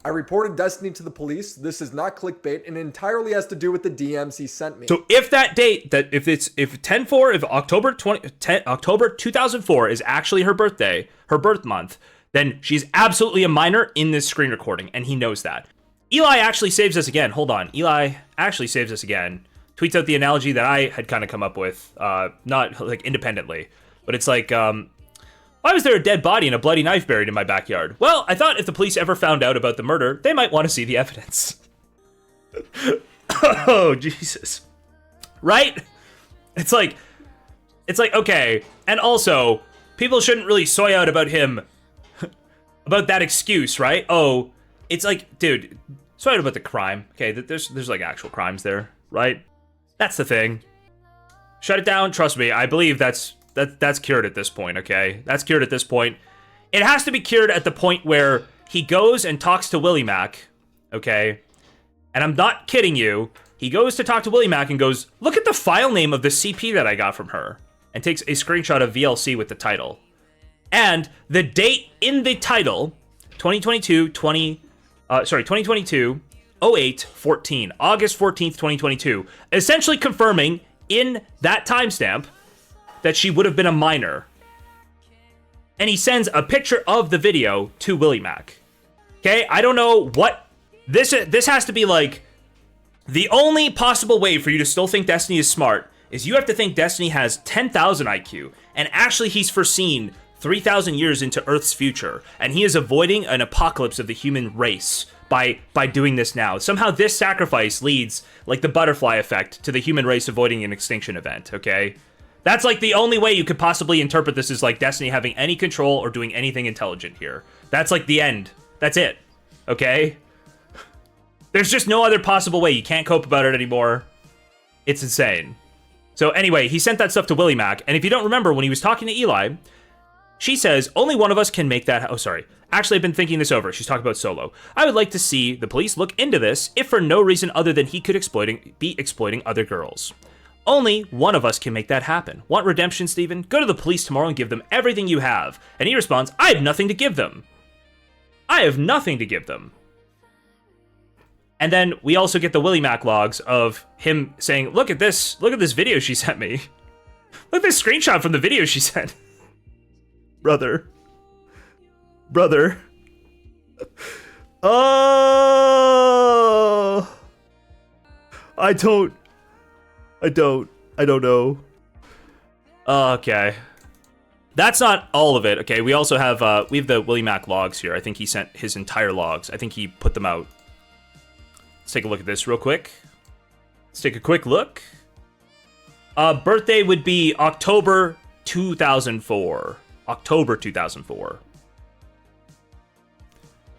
I reported Destiny to the police. This is not clickbait and entirely has to do with the DMs he sent me. So if that date, if 10/4, if October 2004 is actually her birthday, her birth month, then she's absolutely a minor in this screen recording, and he knows that. Eli actually saves us again. Hold on. Eli actually saves us again. Tweets out the analogy that I had kind of come up with, not like independently, but it's like, why was there a dead body and a bloody knife buried in my backyard? Well, I thought if the police ever found out about the murder, they might want to see the evidence. Oh, Jesus. Right? It's like, okay. And also, people shouldn't really soy out about him, about that excuse, right? Oh, it's like, dude, soy out about the crime. Okay, there's like actual crimes there, right? That's the thing. Shut it down. Trust me, I believe that's cured at this point, okay? That's cured at this point. It has to be cured at the point where he goes and talks to WillyMac, okay? And I'm not kidding you. He goes to talk to WillyMac and goes, look at the file name of the CP that I got from her, and takes a screenshot of VLC with the title. And the date in the title, 2022, 08/14, August 14th, 2022, essentially confirming in that timestamp that she would have been a minor. And he sends a picture of the video to WillyMac. Okay, I don't know what this has to be like. The only possible way for you to still think Destiny is smart is you have to think Destiny has 10,000 IQ, and actually he's foreseen 3,000 years into Earth's future, and he is avoiding an apocalypse of the human race by doing this now. Somehow this sacrifice leads, like the butterfly effect, to the human race avoiding an extinction event, okay? That's like the only way you could possibly interpret this as like Destiny having any control or doing anything intelligent here. That's like the end. That's it. Okay? There's just no other possible way. You can't cope about it anymore. It's insane. So anyway, he sent that stuff to WillyMac, and if you don't remember, when he was talking to Eli, she says, only one of us can make that... Oh, sorry. Actually, I've been thinking this over. She's talking about Solo. I would like to see the police look into this, if for no reason other than he could be exploiting other girls. Only one of us can make that happen. Want redemption, Steven? Go to the police tomorrow and give them everything you have. And he responds, I have nothing to give them. I have nothing to give them. And then we also get the WillyMac logs of him saying, look at this video she sent me. Look at this screenshot from the video she sent. Brother. Oh, I don't know. Okay. That's not all of it, okay? We also have, we have the WillyMac logs here. I think he sent his entire logs. I think he put them out. Let's take a look at this real quick. Let's take a quick look. Birthday would be October 2004. October 2004.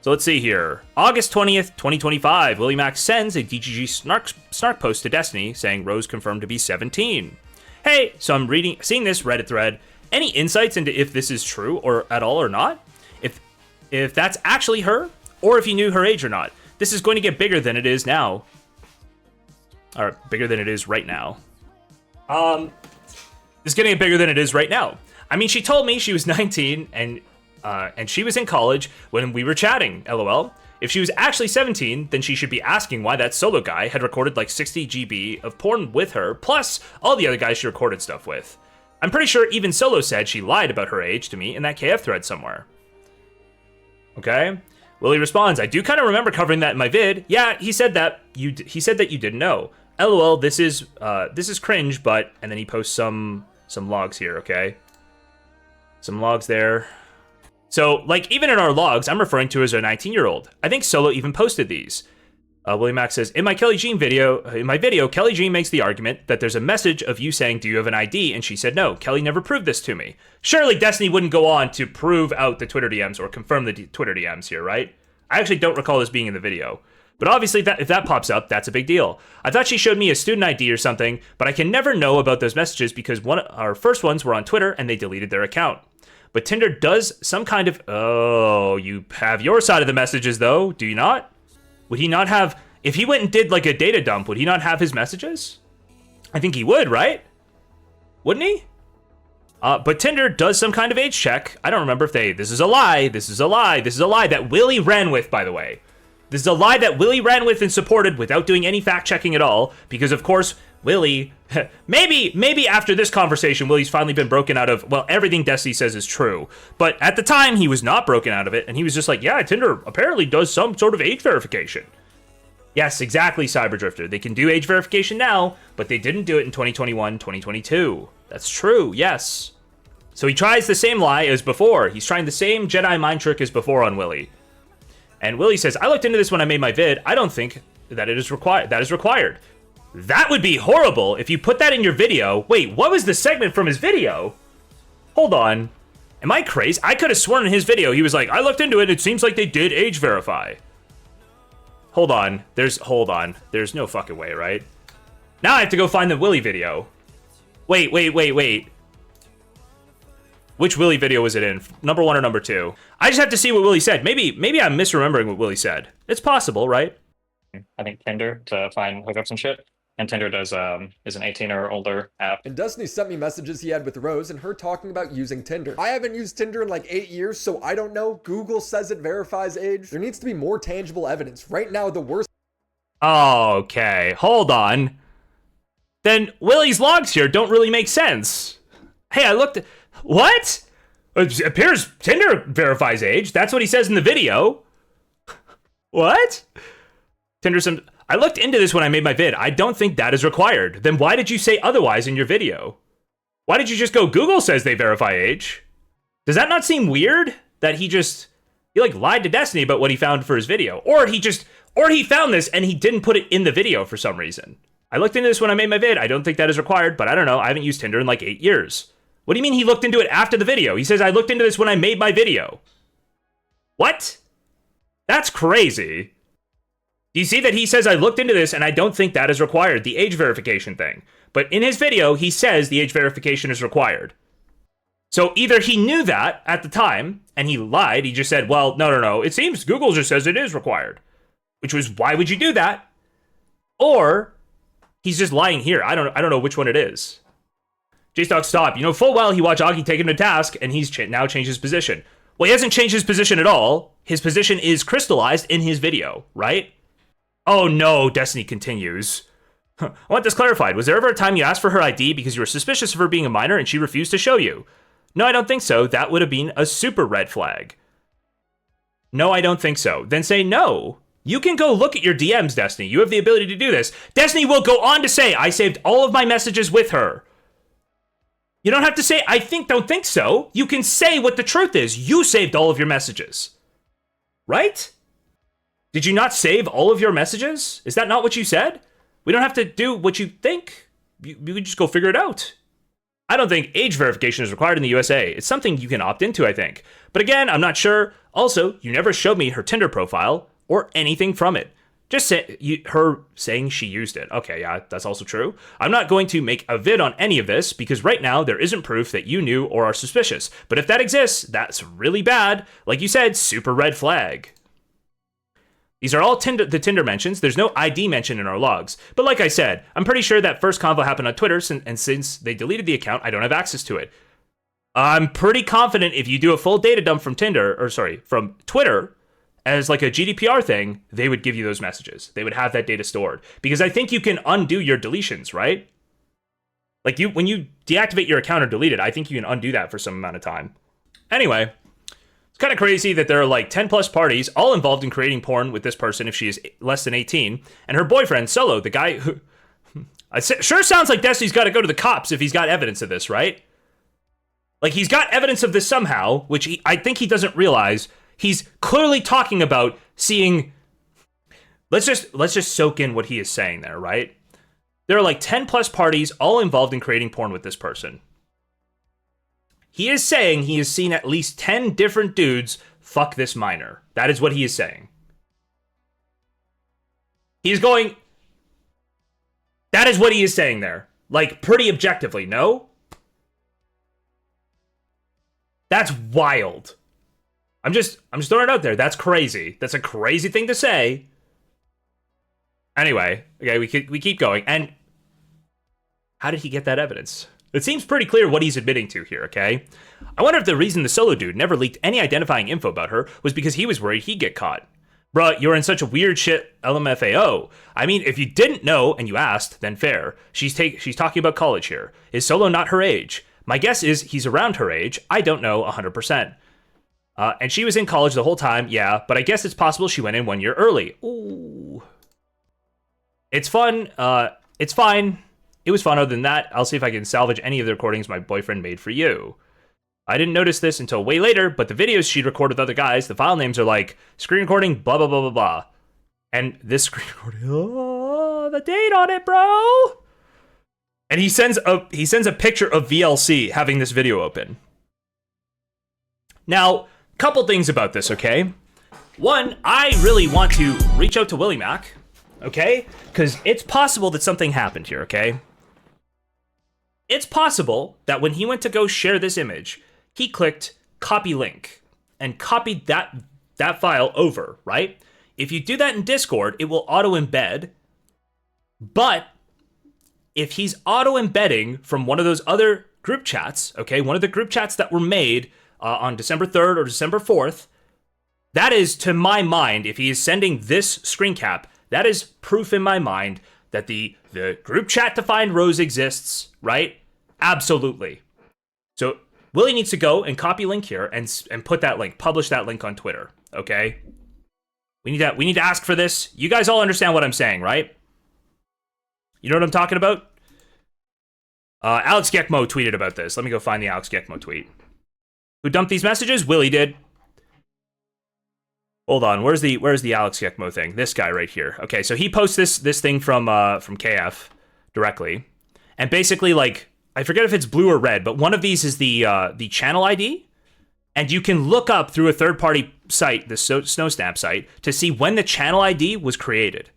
So let's see here. August 20th, 2025, WillyMac sends a DGG snark post to Destiny saying Rose confirmed to be 17. Hey, so I'm seeing this Reddit thread. Any insights into if this is true or at all or not? If that's actually her, or if you knew her age or not. This is going to get bigger than it is now. Or bigger than it is right now. It's getting bigger than it is right now. I mean, she told me she was 19 and she was in college when we were chatting, LOL. If she was actually 17, then she should be asking why that Solo guy had recorded like 60 GB of porn with her, plus all the other guys she recorded stuff with. I'm pretty sure even Solo said she lied about her age to me in that KF thread somewhere. Okay? Willy responds, I do kind of remember covering that in my vid. Yeah, he said that you didn't know. LOL, this is cringe, but... And then he posts some logs here, okay? Some logs there. So, like, even in our logs, I'm referring to her as a 19-year-old. I think Solo even posted these. WillyMac says, in my video, Kelly Jean makes the argument that there's a message of you saying, do you have an ID? And she said, no, Kelly never proved this to me. Surely Destiny wouldn't go on to prove out the Twitter DMs or confirm the Twitter DMs here, right? I actually don't recall this being in the video. But obviously, if that pops up, that's a big deal. I thought she showed me a student ID or something, but I can never know about those messages because our first ones were on Twitter and they deleted their account. But Tinder does some kind of... Oh, you have your side of the messages, though, do you not? Would he not have... If he went and did, like, a data dump, would he not have his messages? I think he would, right? Wouldn't he? But Tinder does some kind of age check. I don't remember if they... This is a lie. This is a lie. This is a lie that Willy ran with, by the way. This is a lie that Willy ran with and supported without doing any fact-checking at all, because of course, Willy, maybe after this conversation, Willy's finally been broken out of, well, everything Destiny says is true. But at the time, he was not broken out of it, and he was just like, yeah, Tinder apparently does some sort of age verification. Yes, exactly, Cyberdrifter. They can do age verification now, but they didn't do it in 2021, 2022. That's true, yes. So he tries the same lie as before. He's trying the same Jedi mind trick as before on Willy. And Willy says, I looked into this when I made my vid. I don't think that it is required. That is required. That would be horrible if you put that in your video. Wait, what was the segment from his video? Hold on. Am I crazy? I could have sworn in his video he was like, I looked into it. It seems like they did age verify. Hold on. There's no fucking way, right? Now I have to go find the Willy video. Wait. Which Willy video was it in? Number 1 or number 2? I just have to see what Willy said. Maybe I'm misremembering what Willy said. It's possible, right? I think Tinder to find hookups and shit. And Tinder does is an 18 or older app. And Destiny sent me messages he had with Rose and her talking about using Tinder. I haven't used Tinder in like 8 years, so I don't know. Google says it verifies age. There needs to be more tangible evidence. Right now, the worst. Okay, hold on. Then Willy's logs here don't really make sense. Hey, I looked at... What? It appears Tinder verifies age. That's what he says in the video. What? Tinder some... I looked into this when I made my vid. I don't think that is required. Then why did you say otherwise in your video? Why did you just go, Google says they verify age? Does that not seem weird? That he like lied to Destiny about what he found for his video. Or he found this and he didn't put it in the video for some reason. I looked into this when I made my vid. I don't think that is required, but I don't know. I haven't used Tinder in like 8 years. What do you mean he looked into it after the video? He says, I looked into this when I made my video. What? That's crazy. Do you see that he says, I looked into this and I don't think that is required, the age verification thing. But in his video, he says the age verification is required. So either he knew that at the time and he lied. He just said, well, no. It seems Google just says it is required. Which was, why would you do that? Or he's just lying here. I don't know which one it is. JSTLK, stop. You know full well he watched Augie take him to task, and he's now changed his position. Well, he hasn't changed his position at all. His position is crystallized in his video, right? Oh no, Destiny continues. I want this clarified. Was there ever a time you asked for her ID because you were suspicious of her being a minor and she refused to show you? No, I don't think so. That would have been a super red flag. No, I don't think so. Then say no. You can go look at your DMs, Destiny. You have the ability to do this. Destiny will go on to say, I saved all of my messages with her. You don't have to say, don't think so. You can say what the truth is. You saved all of your messages. Right? Did you not save all of your messages? Is that not what you said? We don't have to do what you think. You can just go figure it out. I don't think age verification is required in the USA. It's something you can opt into, I think. But again, I'm not sure. Also, you never showed me her Tinder profile or anything from it. Just her saying she used it. Okay, yeah, that's also true. I'm not going to make a vid on any of this because right now there isn't proof that you knew or are suspicious. But if that exists, that's really bad. Like you said, super red flag. These are all the Tinder mentions. There's no ID mention in our logs. But like I said, I'm pretty sure that first convo happened on Twitter, and since they deleted the account, I don't have access to it. I'm pretty confident if you do a full data dump from from Twitter, as like a GDPR thing, they would give you those messages. They would have that data stored. Because I think you can undo your deletions, right? Like when you deactivate your account or delete it, I think you can undo that for some amount of time. Anyway, it's kind of crazy that there are like 10 plus parties all involved in creating porn with this person if she is less than 18. And her boyfriend, Solo, the guy who... sure sounds like Destiny's got to go to the cops if he's got evidence of this, right? Like he's got evidence of this somehow, which I think he doesn't realize. He's clearly talking about seeing... Let's just soak in what he is saying there, right? There are like 10 plus parties all involved in creating porn with this person. He is saying he has seen at least 10 different dudes fuck this minor. That is what he is saying. He's going... That is what he is saying there. Like, pretty objectively, no? That's wild. I'm just throwing it out there. That's crazy. That's a crazy thing to say. Anyway, okay, we keep going. And how did he get that evidence? It seems pretty clear what he's admitting to here, okay? I wonder if the reason the Solo dude never leaked any identifying info about her was because he was worried he'd get caught. Bruh, you're in such a weird shit, LMFAO. I mean, if you didn't know and you asked, then fair. She's talking about college here. Is Solo not her age? My guess is he's around her age. I don't know 100%. And she was in college the whole time, yeah, but I guess it's possible she went in 1 year early. Ooh. It's fun. It's fine. It was fun. Other than that, I'll see if I can salvage any of the recordings my boyfriend made for you. I didn't notice this until way later, but the videos she'd record with other guys, the file names are like screen recording, blah, blah, blah, blah, blah. And this screen recording, oh, the date on it, bro. And he sends a picture of VLC having this video open. Now, couple things about this, okay? One, I really want to reach out to WillyMac, okay? Because it's possible that something happened here, okay? It's possible that when he went to go share this image, he clicked copy link and copied that file over, right? If you do that in Discord, it will auto embed. But if he's auto embedding from one of those other group chats, okay, one of the group chats that were made on December 3rd or December 4th, that is, to my mind, if he is sending this screen cap, that is proof in my mind that the group chat to find Rose exists, right? Absolutely. So Willy needs to go and copy link here and put that link, publish that link on Twitter, okay? We need to ask for this. You guys all understand what I'm saying, right? You know what I'm talking about? Alex Gekmo tweeted about this. Let me go find the Alex Gekmo tweet. Who dumped these messages? Willy did. Hold on, where's the Alex Gekmo thing? This guy right here. Okay, so he posts this thing from KF directly, and basically, like, I forget if it's blue or red, but one of these is the channel ID, and you can look up through a third-party site, the Snowsnap site, to see when the channel ID was created.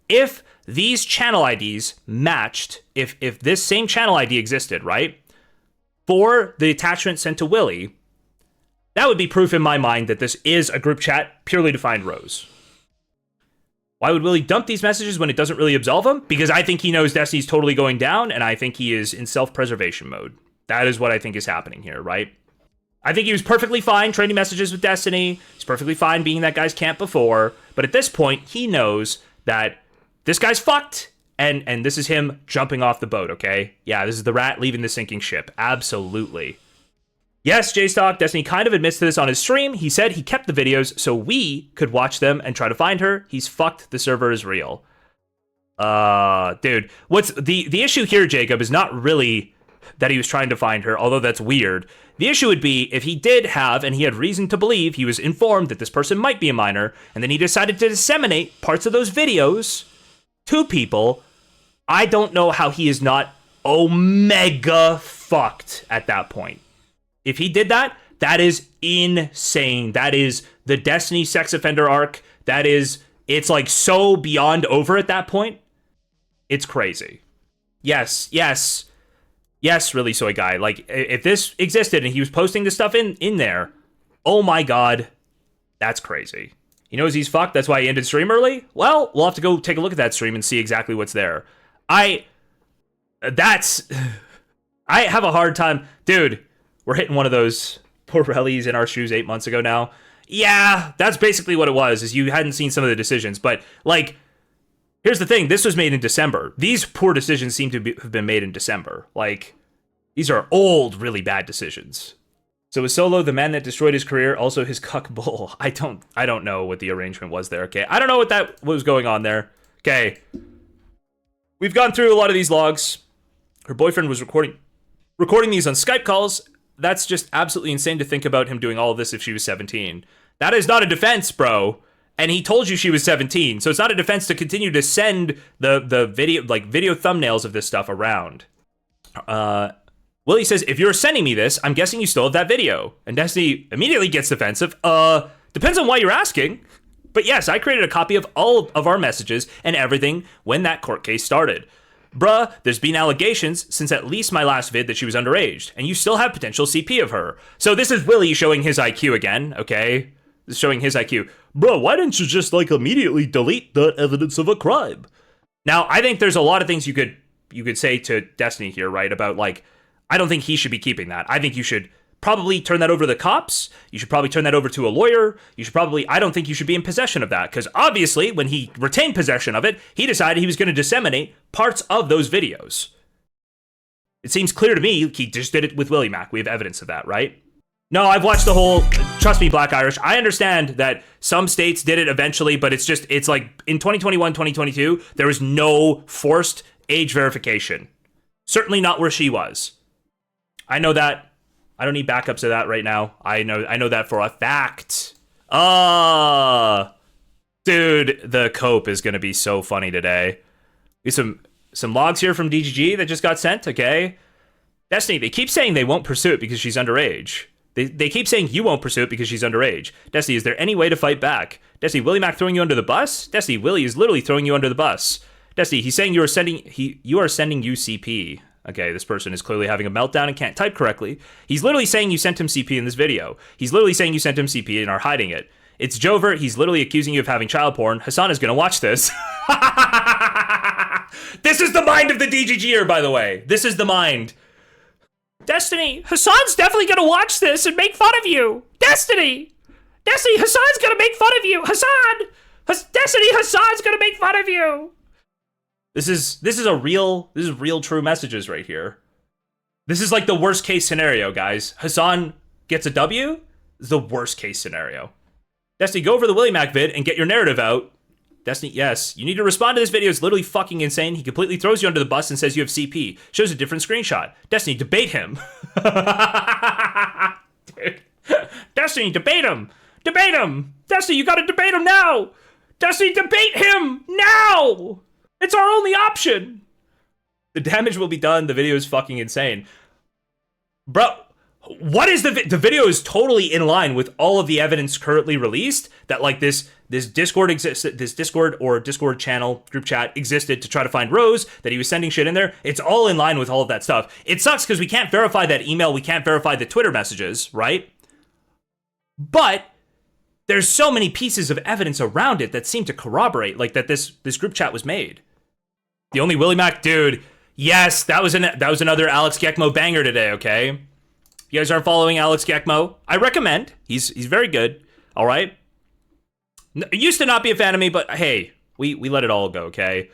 If these channel IDs matched, if this same channel ID existed, right, for the attachment sent to Willy, that would be proof in my mind that this is a group chat purely to find Rose. Why would Willy dump these messages when it doesn't really absolve him? Because I think he knows Destiny's totally going down, and I think he is in self-preservation mode. That is what I think is happening here, right? I think he was perfectly fine trading messages with Destiny. He's perfectly fine being that guy's camp before. But at this point, he knows that this guy's fucked, and this is him jumping off the boat, okay? Yeah, this is the rat leaving the sinking ship. Absolutely. Yes, JSTLK, Destiny kind of admits to this on his stream. He said he kept the videos so we could watch them and try to find her. He's fucked. The server is real. Dude, what's the issue here, Jacob, is not really that he was trying to find her, although that's weird. The issue would be if he did have, and he had reason to believe, he was informed that this person might be a minor, and then he decided to disseminate parts of those videos to people. I don't know how he is not omega fucked at that point. If he did that, that is insane. That is the Destiny sex offender arc. That is, it's like so beyond over at that point. It's crazy. Yes, really soy guy. Like, if this existed and he was posting this stuff in there, oh my god, that's crazy. He knows he's fucked, that's why he ended stream early? Well, we'll have to go take a look at that stream and see exactly what's there. I have a hard time. Dude, we're hitting one of those Pirellis in our shoes 8 months ago now. Yeah, that's basically what it was, is you hadn't seen some of the decisions. But, like, here's the thing. This was made in December. These poor decisions seem to have been made in December. Like, these are old, really bad decisions. So is Solo the man that destroyed his career also his cuck bull? I don't know what the arrangement was there, okay? I don't know what was going on there. Okay. We've gone through a lot of these logs. Her boyfriend was recording these on Skype calls. That's just absolutely insane to think about him doing all of this if she was 17. That is not a defense, bro. And he told you she was 17, so it's not a defense to continue to send the video thumbnails of this stuff around. Willy says, if you're sending me this, I'm guessing you still have that video. And Destiny immediately gets defensive. Depends on why you're asking. But yes, I created a copy of all of our messages and everything when that court case started. Bruh, there's been allegations since at least my last vid that she was underage, and you still have potential CP of her. So this is Willy showing his IQ again, okay? This is showing his IQ. Bro, why didn't you just, like, immediately delete that evidence of a crime? Now, I think there's a lot of things you could say to Destiny here, right? About, like, I don't think he should be keeping that. I think you should probably turn that over to the cops. You should probably turn that over to a lawyer. I don't think you should be in possession of that, because obviously when he retained possession of it, he decided he was going to disseminate parts of those videos. It seems clear to me he just did it with Willie Mac. We have evidence of that, right? No, I've watched the whole, trust me, Black Irish. I understand that some states did it eventually, but it's like in 2021, 2022, there was no forced age verification. Certainly not where she was. I know that. I don't need backups of that right now. I know that for a fact. Dude, the cope is going to be so funny today. Some logs here from DGG that just got sent, okay? Destiny, they keep saying they won't pursue it because she's underage. They keep saying you won't pursue it because she's underage. Destiny, is there any way to fight back? Destiny, Willie Mac throwing you under the bus? Destiny, Willie is literally throwing you under the bus. Destiny, he's saying you are sending UCP. Okay, this person is clearly having a meltdown and can't type correctly. He's literally saying you sent him CP in this video. He's literally saying you sent him CP and are hiding it. It's Jovert. He's literally accusing you of having child porn. Hassan is going to watch this. This is the mind of the DGGer, by the way. This is the mind. Destiny, Hassan's definitely gonna watch this and make fun of you. Destiny, Hassan's gonna make fun of you. Hassan's gonna make fun of you. This is real true messages right here. This is like the worst case scenario, guys. Hassan gets a W. This is the worst case scenario. Destiny, go over the Willie Mac vid and get your narrative out. Destiny, yes. You need to respond to this video. It's literally fucking insane. He completely throws you under the bus and says you have CP. Shows a different screenshot. Destiny, debate him. Dude. Destiny, debate him. Debate him. Destiny, you gotta debate him now. Destiny, debate him now. It's our only option. The damage will be done. The video is fucking insane. Bro, what is the video is totally in line with all of the evidence currently released that like this Discord Discord channel group chat existed to try to find Rose, that he was sending shit in there. It's all in line with all of that stuff. It sucks because we can't verify that email, we can't verify the Twitter messages, right? But there's so many pieces of evidence around it that seem to corroborate like that this group chat was made. The only Willie Mac dude, yes, that was another Alex Gekmo banger today, okay? If you guys aren't following Alex Gekmo, I recommend. He's very good. All right. Used to not be a fan of me, but hey, we let it all go, okay?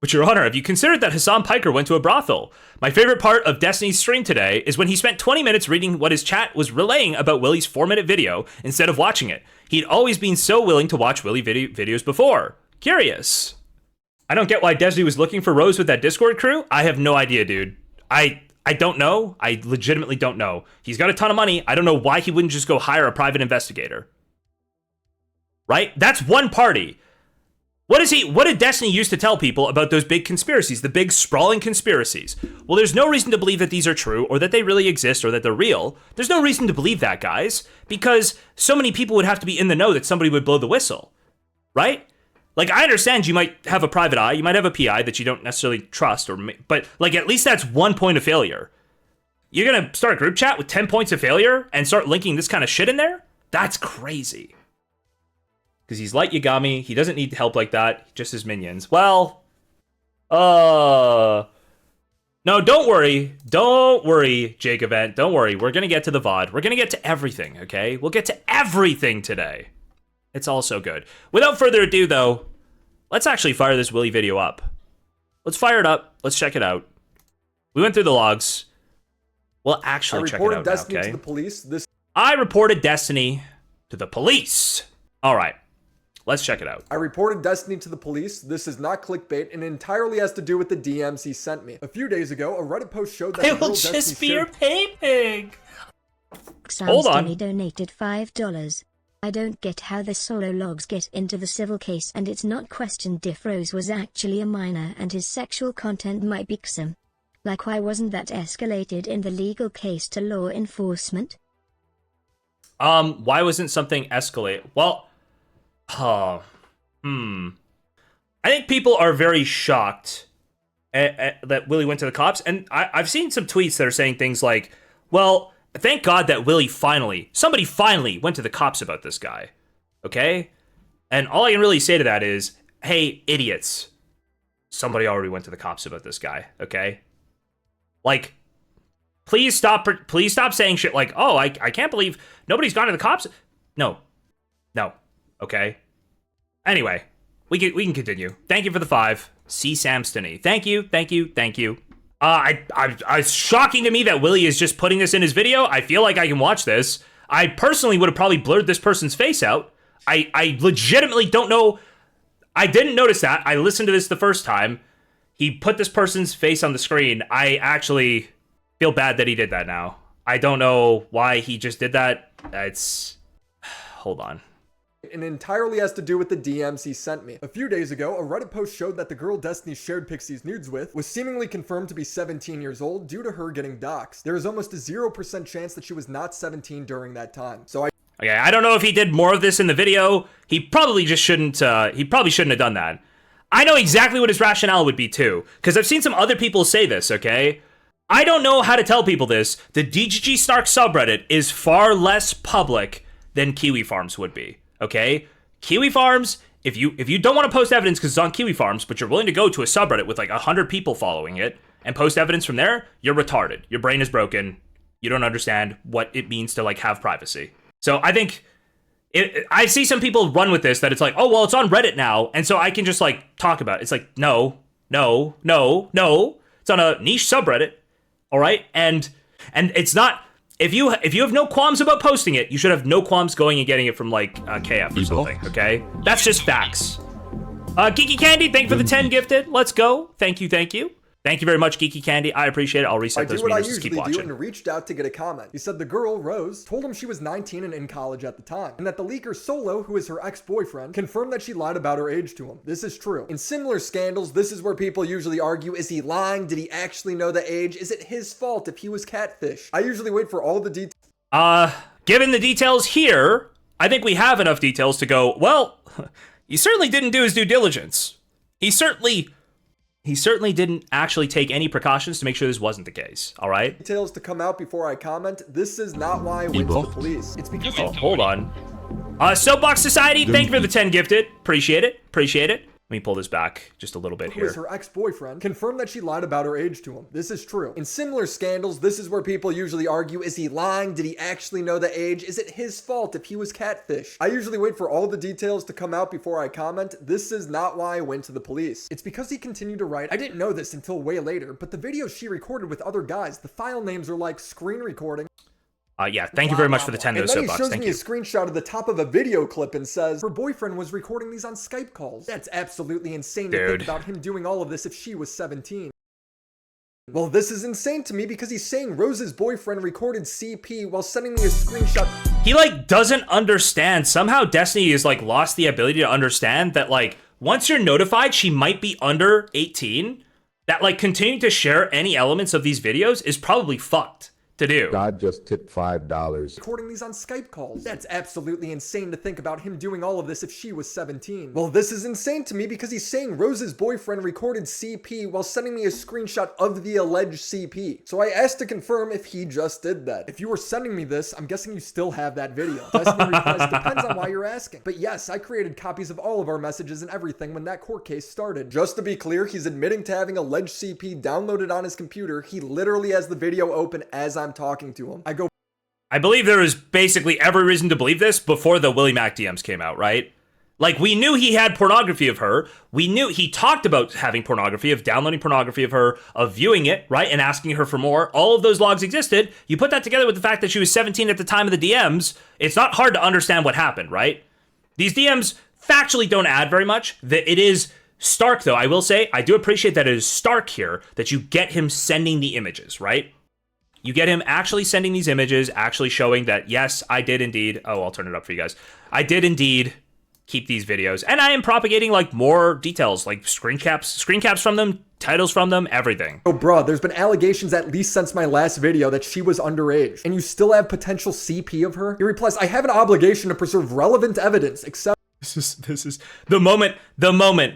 But Your Honor, have you considered that Hassan Piker went to a brothel? My favorite part of Destiny's stream today is when he spent 20 minutes reading what his chat was relaying about Willie's 4-minute video instead of watching it. He'd always been so willing to watch Willie videos before. Curious. I don't get why Destiny was looking for Rose with that Discord crew. I have no idea, dude. I don't know. I legitimately don't know. He's got a ton of money. I don't know why he wouldn't just go hire a private investigator. Right? That's one party. What did Destiny used to tell people about those big conspiracies, the big sprawling conspiracies? Well, there's no reason to believe that these are true or that they really exist or that they're real. There's no reason to believe that, guys, because so many people would have to be in the know that somebody would blow the whistle, right? Like, I understand you might have a private eye, you might have a PI that you don't necessarily trust, but like at least that's one point of failure. You're gonna start a group chat with 10 points of failure and start linking this kind of shit in there? That's crazy. Because he's light Yagami, he doesn't need help like that, just his minions. Well, no, don't worry, Jake Event, don't worry, we're gonna get to the VOD, we're gonna get to everything, okay? We'll get to everything today. It's all so good. Without further ado, though, let's actually fire this Willie video up. Let's fire it up, let's check it out. We went through the logs. We'll actually check it out now, okay? To the police. I reported Destiny to the police. All right. Let's check it out. I reported Destiny to the police. This is not clickbait and entirely has to do with the DMs he sent me. A few days ago, a Reddit post showed that I will just be your pay pig. Hold on. Donated $5. I don't get how the solo logs get into the civil case, and it's not questioned if Rose was actually a minor and his sexual content might be XM. Like, why wasn't that escalated in the legal case to law enforcement? Why wasn't something escalated? Well, I think people are very shocked that Willie went to the cops, and I've seen some tweets that are saying things like, well, thank God that somebody finally went to the cops about this guy, okay? And all I can really say to that is, hey, idiots, somebody already went to the cops about this guy, okay? Like, Please stop saying shit like, oh, I can't believe nobody's gone to the cops. No. Okay. Anyway, we can continue. Thank you for the 5. C. Samstony. Thank you. It's shocking to me that Willie is just putting this in his video. I feel like I can watch this. I personally would have probably blurred this person's face out. I legitimately don't know. I didn't notice that. I listened to this the first time. He put this person's face on the screen. I actually feel bad that he did that now. I don't know why he just did that. Hold on. It entirely has to do with the DMs he sent me. A few days ago, a Reddit post showed that the girl Destiny shared Pixie's nudes with was seemingly confirmed to be 17 years old due to her getting doxxed. There is almost a 0% chance that she was not 17 during that time. Okay, I don't know if he did more of this in the video. He probably just shouldn't, he probably shouldn't have done that. I know exactly what his rationale would be too, because I've seen some other people say this, okay? I don't know how to tell people this. The DGG Snark subreddit is far less public than Kiwi Farms would be. Okay, Kiwi Farms, if you don't want to post evidence because it's on Kiwi Farms, but you're willing to go to a subreddit with like 100 people following it and post evidence from there, you're retarded. Your brain is broken. You don't understand what it means to like have privacy. So I think I see some people run with this that it's like, oh, well, it's on Reddit now, and so I can just like talk about it. It's like, no. It's on a niche subreddit, all right? And it's not. If you have no qualms about posting it, you should have no qualms going and getting it from like KF or something, okay? That's just facts. Geeky Candy, thank you for the 10 gifted. Let's go. Thank you. Thank you very much, Geeky Candy. I appreciate it. I'll reset those meters. Just keep watching. I do and reached out to get a comment. He said the girl, Rose, told him she was 19 and in college at the time, and that the leaker Solo, who is her ex-boyfriend, confirmed that she lied about her age to him. This is true. In similar scandals, this is where people usually argue, is he lying? Did he actually know the age? Is it his fault if he was catfish? I usually wait for all the details. Given the details here, I think we have enough details to go, well, he certainly didn't do his due diligence. He certainly didn't actually take any precautions to make sure this wasn't the case, all right? Details to come out before I comment. This is not why I went to the police. It's because... Oh, hold on. Soapbox Society, thank you for the 10 gifted. Appreciate it. Let me pull this back just a little bit here. Who is her ex-boyfriend, confirmed that she lied about her age to him. This is true. In similar scandals, this is where people usually argue, is he lying? Did he actually know the age? Is it his fault if he was catfish? I usually wait for all the details to come out before I comment. This is not why I went to the police. It's because he continued to write. I didn't know this until way later, but the videos she recorded with other guys, the file names are like screen recording. Yeah, thank you very much for the 10 and those then soapbox. he shows Thank me you. a screenshot of the top of a video clip and says her boyfriend was recording these on Skype calls. That's absolutely insane to think about him doing all of this if she was 17. Well, this is insane to me because he's saying Rose's boyfriend recorded CP while sending me a screenshot. He like doesn't understand. Somehow Destiny has like lost the ability to understand that like once you're notified she might be under 18, that like continuing to share any elements of these videos is probably fucked to do. God just tipped $5. Recording these on Skype calls. That's absolutely insane to think about him doing all of this if she was 17. Well, this is insane to me because he's saying Rose's boyfriend recorded CP while sending me a screenshot of the alleged CP. So I asked to confirm if he just did that. If you were sending me this, I'm guessing you still have that video. Destiny replies, depends on why you're asking. But yes, I created copies of all of our messages and everything when that court case started. Just to be clear, he's admitting to having alleged CP downloaded on his computer. He literally has the video open as I'm talking to him. I believe there was basically every reason to believe this before the WillyMac DMs came out, right? Like, we knew he had pornography of her. We knew he talked about having pornography, of downloading pornography of her, of viewing it, right? And asking her for more. All of those logs existed. You put that together with the fact that she was 17 at the time of the DMs, it's not hard to understand what happened, right? These DMs factually don't add very much. It is stark, though. I will say, I do appreciate that it is stark here that you get him sending the images, right? You get him actually sending these images, actually showing that, yes, I did indeed. Oh, I'll turn it up for you guys. I did indeed keep these videos. And I am propagating like more details, like screen caps from them, titles from them, everything. Oh, bruh, there's been allegations at least since my last video that she was underage. And you still have potential CP of her? He replies, I have an obligation to preserve relevant evidence, except... This is the moment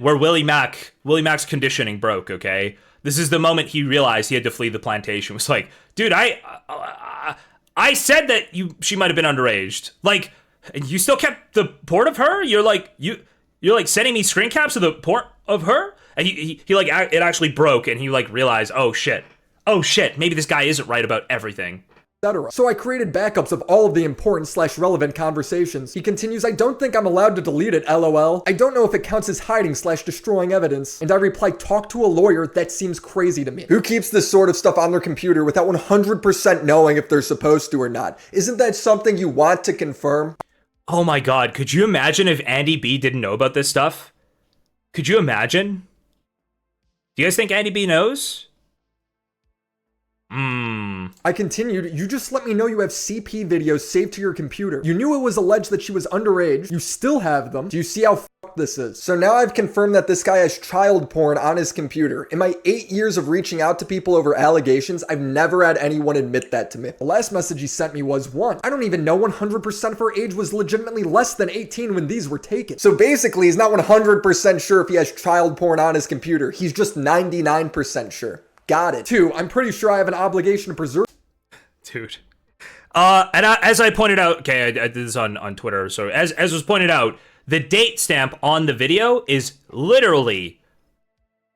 where WillyMac's conditioning broke, okay? This is the moment he realized he had to flee the plantation. It was like, dude, I said that she might have been underage. Like, you still kept the port of her? You're like sending me screen caps of the port of her? And he like, it actually broke and he like realized, oh shit, oh shit, maybe this guy isn't right about everything. etc. So I created backups of all of the important/relevant conversations. He continues, I don't think I'm allowed to delete it, lol. I don't know if it counts as hiding/destroying evidence. And I reply, talk to a lawyer, that seems crazy to me. Who keeps this sort of stuff on their computer without 100% knowing if they're supposed to or not? Isn't that something you want to confirm? Oh my god, could you imagine if Andy B didn't know about this stuff? Could you imagine? Do you guys think Andy B knows? I continued, you just let me know you have CP videos saved to your computer. You knew it was alleged that she was underage. You still have them. Do you see how fucked this is? So now I've confirmed that this guy has child porn on his computer. In my 8 years of reaching out to people over allegations, I've never had anyone admit that to me. The last message he sent me was, 1, I don't even know 100% if her age was legitimately less than 18 when these were taken. So basically, he's not 100% sure if he has child porn on his computer. He's just 99% sure. Got it. 2, I'm pretty sure I have an obligation to preserve. Dude. As I pointed out, okay, I did this on Twitter, so as was pointed out, the date stamp on the video is literally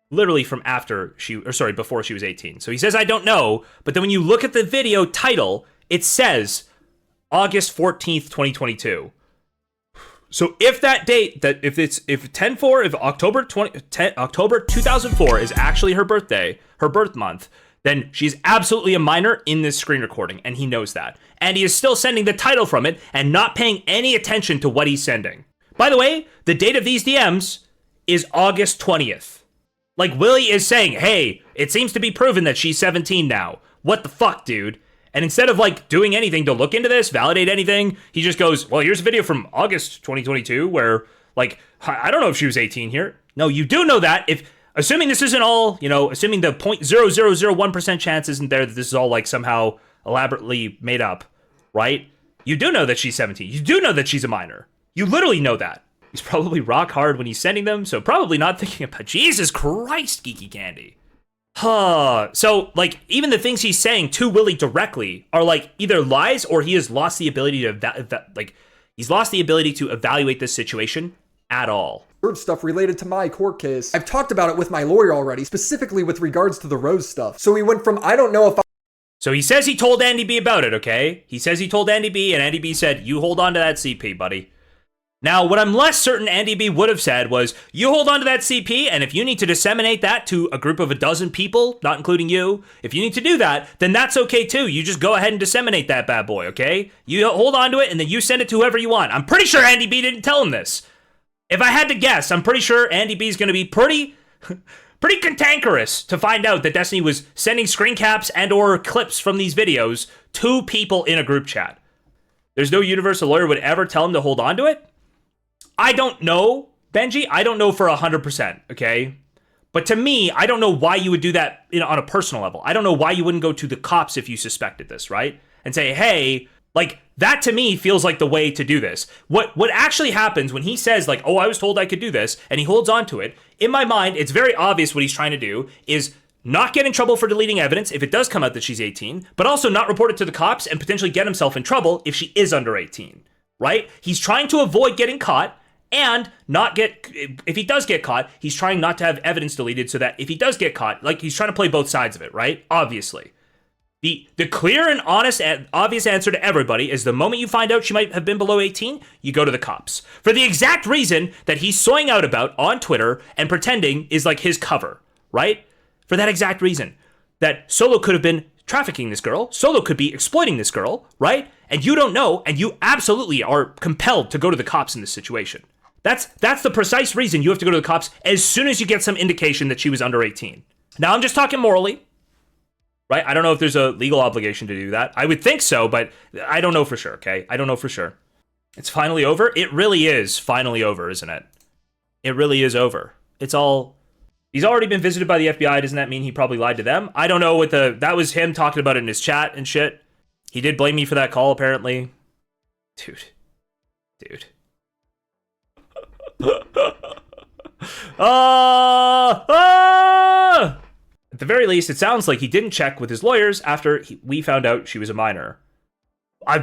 from before she was 18. So he says, I don't know, but then when you look at the video title, it says August 14th, 2022. So if that date, if October 2004 is actually her birthday, her birth month, then she's absolutely a minor in this screen recording, and he knows that. And he is still sending the title from it and not paying any attention to what he's sending. By the way, the date of these DMs is August 20th. Like, Willy is saying, hey, it seems to be proven that she's 17 now. What the fuck, dude? And instead of, like, doing anything to look into this, validate anything, he just goes, well, here's a video from August 2022 where, like, I don't know if she was 18 here. No, you do know that. Assuming this isn't all, assuming the 0.0001% chance isn't there that this is all, like, somehow elaborately made up, right? You do know that she's 17. You do know that she's a minor. You literally know that. He's probably rock hard when he's sending them, so probably not thinking about, Jesus Christ, Geeky Candy. So, like, even the things he's saying to Willy directly are, like, either lies or he has lost the ability to, he's lost the ability to evaluate this situation at all. Stuff related to my court case. I've talked about it with my lawyer already, specifically with regards to the Rose stuff. So we went from, I don't know if So he says he told Andy B about it, okay? He says he told Andy B, and Andy B said, you hold on to that CP, buddy. Now, what I'm less certain Andy B would have said was, you hold on to that CP, and if you need to disseminate that to a group of a dozen people, not including you, if you need to do that, then that's okay too. You just go ahead and disseminate that bad boy, okay? You hold on to it, and then you send it to whoever you want. I'm pretty sure Andy B didn't tell him this. If I had to guess, I'm pretty sure Andy B is going to be pretty cantankerous to find out that Destiny was sending screen caps and or clips from these videos to people in a group chat. There's no universe a lawyer would ever tell him to hold on to it? I don't know, Benji. I don't know for 100%, okay? But to me, I don't know why you would do that on a personal level. I don't know why you wouldn't go to the cops if you suspected this, right? And say, hey, like, that to me feels like the way to do this. What actually happens when he says, like, oh, I was told I could do this, and he holds on to it, in my mind, it's very obvious what he's trying to do is not get in trouble for deleting evidence if it does come out that she's 18, but also not report it to the cops and potentially get himself in trouble if she is under 18, right? He's trying to avoid getting caught and not get, if he does get caught, he's trying not to have evidence deleted so that if he does get caught, like, he's trying to play both sides of it, right? Obviously. The clear and honest and obvious answer to everybody is the moment you find out she might have been below 18, you go to the cops. For the exact reason that he's soying out about on Twitter and pretending is like his cover, right? For that exact reason. That Solo could have been trafficking this girl. Solo could be exploiting this girl, right? And you don't know, and you absolutely are compelled to go to the cops in this situation. That's the precise reason you have to go to the cops as soon as you get some indication that she was under 18. Now, I'm just talking morally. Right? I don't know if there's a legal obligation to do that. I would think so, but I don't know for sure, okay? I don't know for sure. It's finally over? It really is finally over, isn't it? It really is over. It's all... He's already been visited by the FBI. Doesn't that mean he probably lied to them? I don't know what that was him talking about it in his chat and shit. He did blame me for that call, apparently. Dude. At the very least, it sounds like he didn't check with his lawyers after we found out she was a minor.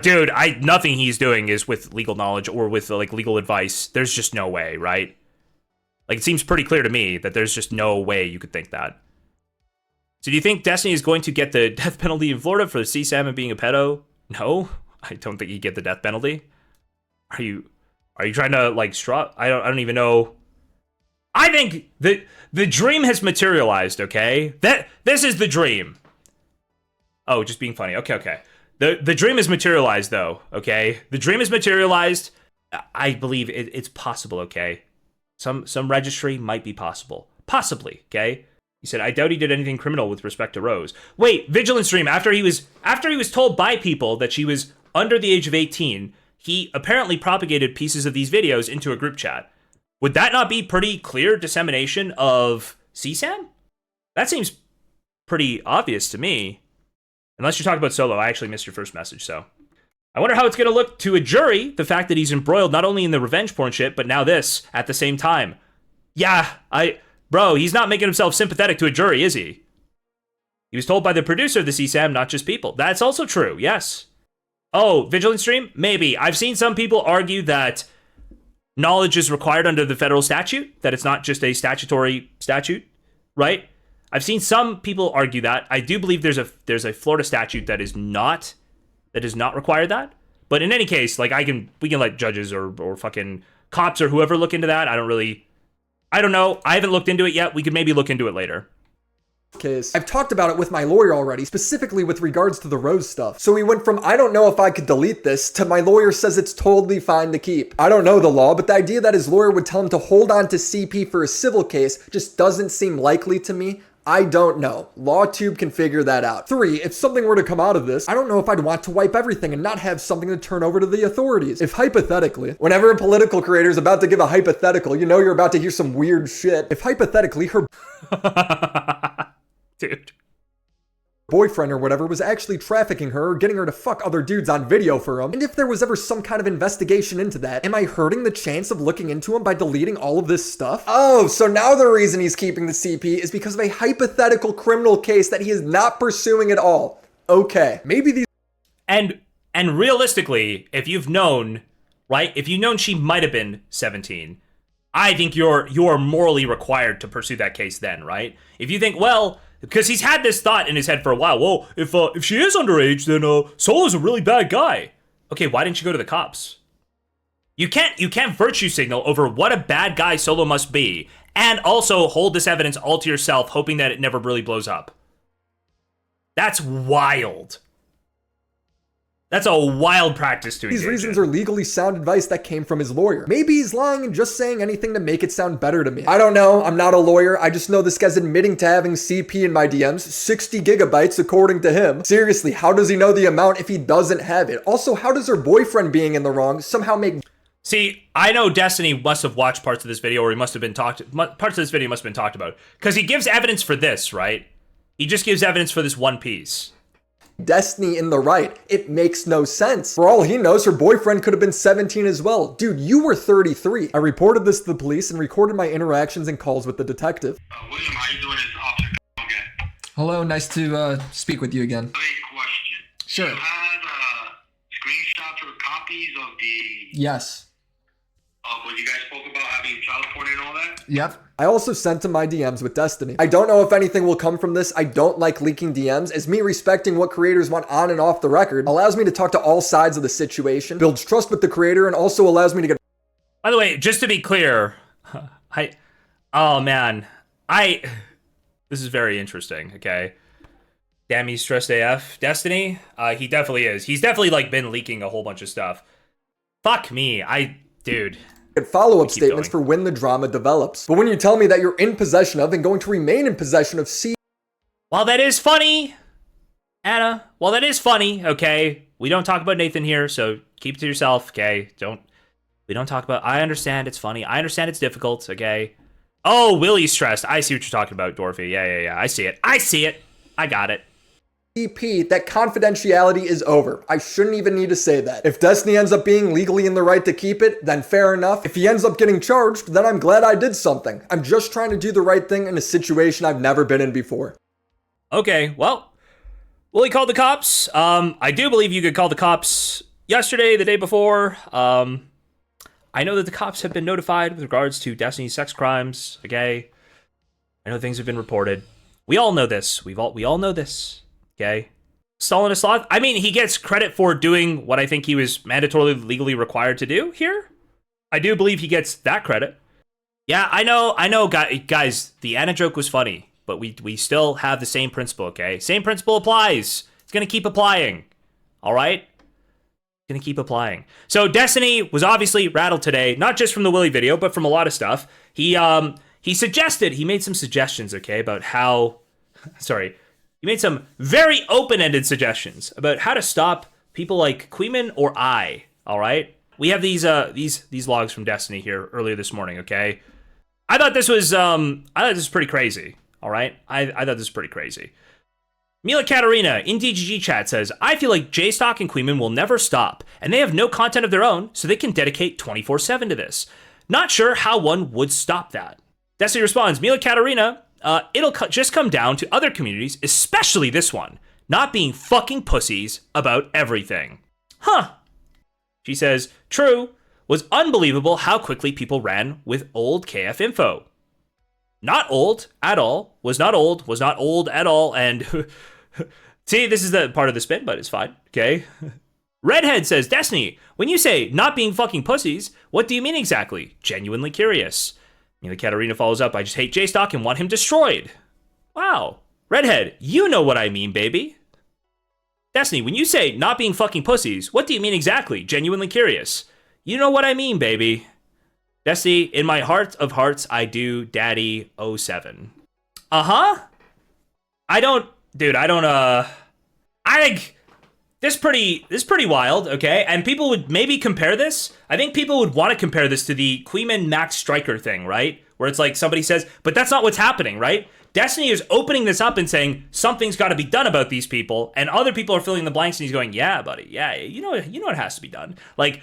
Dude, nothing he's doing is with legal knowledge or with, like, legal advice. There's just no way, right? Like, it seems pretty clear to me that there's just no way you could think that. So do you think Destiny is going to get the death penalty in Florida for CSAM and being a pedo? No, I don't think you get the death penalty. Are you trying to like straw? I don't even know. I think the dream has materialized. Okay, this is the dream. Oh, just being funny. Okay. The dream is materialized though. Okay, the dream is materialized. I believe it's possible. Okay, some registry might be possible. Possibly. Okay. He said, I doubt he did anything criminal with respect to Rose. Wait, Vigilant Stream, after he was told by people that she was under the age of 18, he apparently propagated pieces of these videos into a group chat. Would that not be pretty clear dissemination of CSAM? That seems pretty obvious to me. Unless you're talking about Solo, I actually missed your first message, so. I wonder how it's going to look to a jury, the fact that he's embroiled not only in the revenge porn shit, but now this at the same time. Yeah, Bro, he's not making himself sympathetic to a jury, is he? He was told by the producer of the CSAM, not just people. That's also true, yes. Oh, Vigilant Stream? Maybe. I've seen some people argue that knowledge is required under the federal statute, that it's not just a statutory statute, right? I've seen some people argue that. I do believe there's a Florida statute that does not require that. But in any case, like we can let judges or fucking cops or whoever look into that. I don't know. I haven't looked into it yet. We could maybe look into it later. Case. I've talked about it with my lawyer already, specifically with regards to the Rose stuff. So we went from, I don't know if I could delete this, to my lawyer says it's totally fine to keep. I don't know the law, but the idea that his lawyer would tell him to hold on to CP for a civil case just doesn't seem likely to me. I don't know. LawTube can figure that out. 3, if something were to come out of this, I don't know if I'd want to wipe everything and not have something to turn over to the authorities. If hypothetically, whenever a political creator is about to give a hypothetical, you know you're about to hear some weird shit. If hypothetically her dude, boyfriend or whatever was actually trafficking her or getting her to fuck other dudes on video for him, and if there was ever some kind of investigation into that, am I hurting the chance of looking into him by deleting all of this stuff? Oh, so now the reason he's keeping the CP is because of a hypothetical criminal case that he is not pursuing at all. Okay, maybe these... And realistically, if you've known, right, if you've known she might have been 17, I think you're morally required to pursue that case then, right? If you think, well... Because he's had this thought in his head for a while. Well, if she is underage, then Solo's a really bad guy. Okay, why didn't you go to the cops? You can't virtue signal over what a bad guy Solo must be, and also hold this evidence all to yourself, hoping that it never really blows up. That's wild. That's a wild practice to engage in. These reasons are legally sound advice that came from his lawyer. Maybe he's lying and just saying anything to make it sound better to me. I don't know. I'm not a lawyer. I just know this guy's admitting to having CP in my DMs. 60 gigabytes according to him. Seriously, how does he know the amount if he doesn't have it? Also, how does her boyfriend being in the wrong somehow make... See, I know Destiny must have watched parts of this video, or he must have been parts of this video must have been talked about. Because he gives evidence for this, right? He just gives evidence for this one piece. Destiny in the right. It makes no sense. For all he knows, her boyfriend could have been 17 as well. Dude, you were 33. I reported this to the police and recorded my interactions and calls with the detective. William, how you doing? It's Officer again. Hello, nice to speak with you again. I have a question. Sure. You had screenshots or copies of the... Yes. What you guys spoke about having child porn and all that? Yep. I also sent him my DMs with Destiny. I don't know if anything will come from this. I don't like leaking DMs, as me respecting what creators want on and off the record allows me to talk to all sides of the situation, builds trust with the creator, and also allows me to get... By the way, just to be clear, oh man, this is very interesting, okay? Damn, he's stressed AF. Destiny? He definitely is. He's definitely like been leaking a whole bunch of stuff. Fuck me, dude. Follow-up statements for when the drama develops. But when you tell me that you're in possession of and going to remain in possession of While that is funny, Anna, while that is funny, okay, we don't talk about Nathan here, so keep it to yourself, okay? We don't talk about... I understand it's funny. I understand it's difficult, okay? Oh, Willy's stressed. I see what you're talking about, Dorothy. Yeah. I see it. I got it. CP, that confidentiality is over. I shouldn't even need to say that. If Destiny ends up being legally in the right to keep it, then fair enough. If he ends up getting charged, then I'm glad I did something. I'm just trying to do the right thing in a situation I've never been in before. Okay, well, Willy called the cops. I do believe you could call the cops yesterday, the day before. I know that the cops have been notified with regards to Destiny's sex crimes, okay? I know things have been reported. We all know this. We all know this. Okay. Stalin is sloth. I mean, he gets credit for doing what I think he was mandatorily legally required to do here. I do believe he gets that credit. Yeah, I know, guys, the Anna joke was funny, but we still have the same principle, okay? Same principle applies. It's gonna keep applying. All right? Gonna keep applying. So Destiny was obviously rattled today, not just from the Willy video, but from a lot of stuff. He made some suggestions, okay, about how, he made some very open-ended suggestions about how to stop people like Queeman or I, all right? We have these logs from Destiny here earlier this morning, okay? I thought this was pretty crazy, all right? I thought this was pretty crazy. Mila Katerina in DGG chat says, I feel like JSTLK and Queeman will never stop, and they have no content of their own, so they can dedicate 24/7 to this. Not sure how one would stop that. Destiny responds, Mila Katerina, it'll just come down to other communities, especially this one, not being fucking pussies about everything. Huh. She says, true, was unbelievable how quickly people ran with old KF info. Not old at all, was not old at all, and see, this is the part of the spin, but it's fine, okay? Redhead says, Destiny, when you say not being fucking pussies, what do you mean exactly? Genuinely curious. Mila Katerina follows up, I just hate JSTLK and want him destroyed. Wow. Redhead, you know what I mean, baby. Destiny, when you say not being fucking pussies, what do you mean exactly? Genuinely curious. You know what I mean, baby. Destiny, in my heart of hearts, I do Daddy 07. Uh-huh. I think this pretty wild, okay? And people would maybe compare this. I think people would want to compare this to the Queeman Max Striker thing, right? Where it's like somebody says, but that's not what's happening, right? Destiny is opening this up and saying something's got to be done about these people, and other people are filling in the blanks, and he's going, yeah, buddy, yeah, you know what has to be done. Like,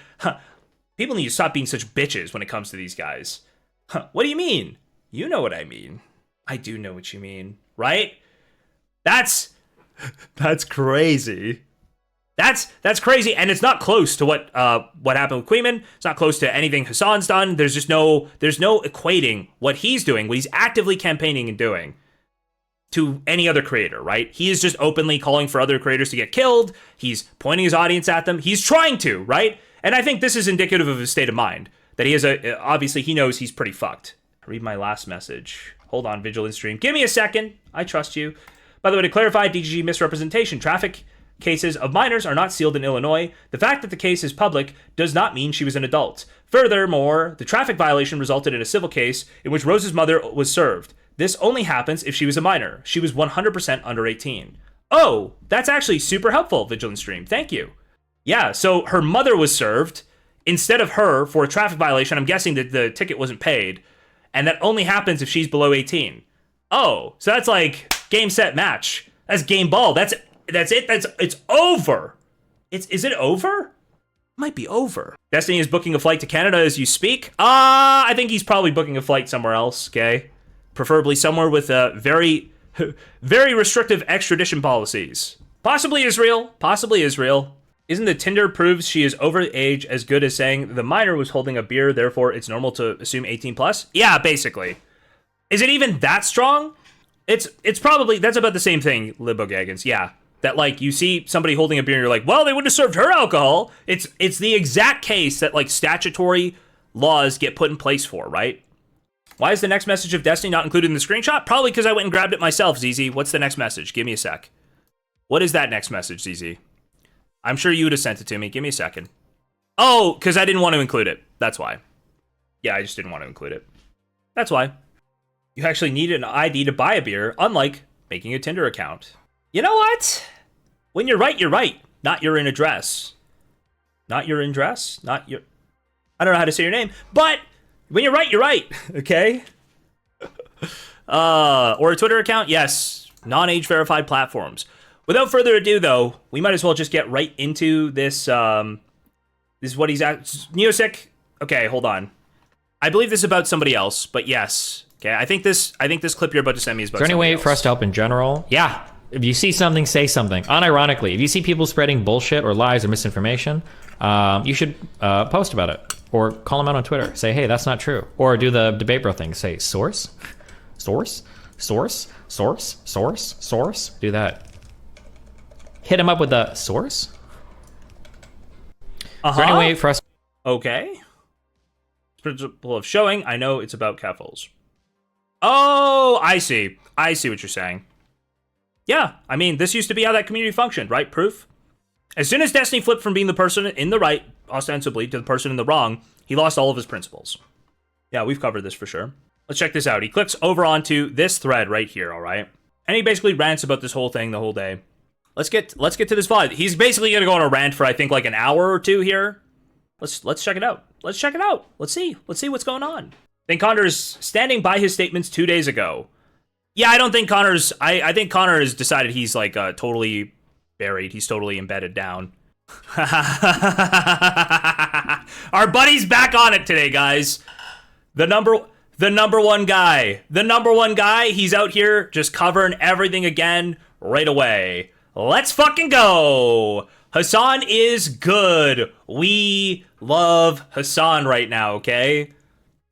people need to stop being such bitches when it comes to these guys. What do you mean? You know what I mean. I do know what you mean, right? That's crazy. That's crazy, and it's not close to what happened with Queeman. It's not close to anything Hassan's done. There's no equating what he's doing, what he's actively campaigning and doing, to any other creator, right? He is just openly calling for other creators to get killed. He's pointing his audience at them. He's trying to, right? And I think this is indicative of his state of mind, that he has obviously he knows he's pretty fucked. Read my last message. Hold on, Vigilant Stream. Give me a second. I trust you. By the way, to clarify, DGG misrepresentation. Traffic cases of minors are not sealed in Illinois. The fact that the case is public does not mean she was an adult. Furthermore, the traffic violation resulted in a civil case in which Rose's mother was served. This only happens if she was a minor. She was 100% under 18. Oh, that's actually super helpful, Vigilant Stream. Thank you. Yeah, so her mother was served instead of her for a traffic violation. I'm guessing that the ticket wasn't paid, and that only happens if she's below 18. Oh, so that's like game, set, match. That's game ball. That's it. It's over. Is it over? Might be over. Destiny is booking a flight to Canada as you speak. I think he's probably booking a flight somewhere else, okay? Preferably somewhere with very, very restrictive extradition policies. Possibly Israel. Isn't the Tinder proves she is over age as good as saying the minor was holding a beer, therefore it's normal to assume 18 plus? Yeah, basically. Is it even that strong? It's probably, that's about the same thing, Libo Gaggins, yeah. That, like, you see somebody holding a beer and you're like, well, they wouldn't have served her alcohol. It's the exact case that, like, statutory laws get put in place for, right? Why is the next message of Destiny not included in the screenshot? Probably because I went and grabbed it myself, ZZ. What's the next message? Give me a sec. What is that next message, ZZ? I'm sure you would have sent it to me. Give me a second. Oh, because I didn't want to include it. That's why. Yeah, I just didn't want to include it. That's why. You actually need an ID to buy a beer, unlike making a Tinder account. You know what? When you're right, not your in address. Not your in dress, not your... I don't know how to say your name, but when you're right, okay? Or a Twitter account? Yes, non-age verified platforms. Without further ado, though, we might as well just get right into this. This is what he's at. Neosic. Okay, hold on. I believe this is about somebody else, but yes. Okay, I think this clip you're about to send me is about somebody else. Is there any way for us to help in general? Yeah. If you see something, say something. Unironically, if you see people spreading bullshit or lies or misinformation, you should post about it. Or call them out on Twitter. Say, hey, that's not true. Or do the debate bro thing. Say, source? Source? Source? Do that. Hit him up with the source? Is there any way for us... Okay. Principle of showing. I know it's about Keffels. Oh, I see. I see what you're saying. Yeah, I mean, this used to be how that community functioned, right? Proof? As soon as Destiny flipped from being the person in the right, ostensibly, to the person in the wrong, he lost all of his principles. Yeah, we've covered this for sure. Let's check this out. He clicks over onto this thread right here, all right? And he basically rants about this whole thing the whole day. Let's get to this VOD. He's basically going to go on a rant for, I think, like an hour or two here. Let's check it out. Let's check it out. Let's see what's going on. I think Connor's standing by his statements 2 days ago. Yeah, I don't think Connor's... I think Connor has decided he's, like, totally buried. He's totally embedded down. Our buddy's back on it today, guys. The number one guy. The number one guy, he's out here just covering everything again right away. Let's fucking go. Hassan is good. We love Hassan right now, okay?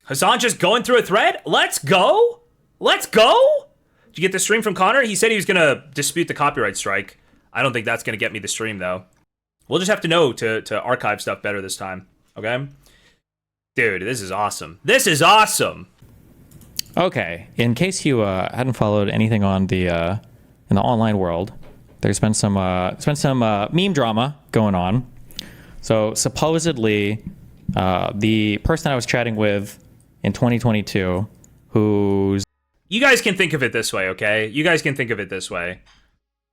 Hassan just going through a thread? Let's go. Let's go. Did you get the stream from Connor? He said he was going to dispute the copyright strike. I don't think that's going to get me the stream, though. We'll just have to know to archive stuff better this time, okay? Dude, this is awesome. This is awesome. Okay, in case you hadn't followed anything on the in the online world, there's been some meme drama going on. So supposedly, the person I was chatting with in 2022, who's... You guys can think of it this way, okay? You guys can think of it this way.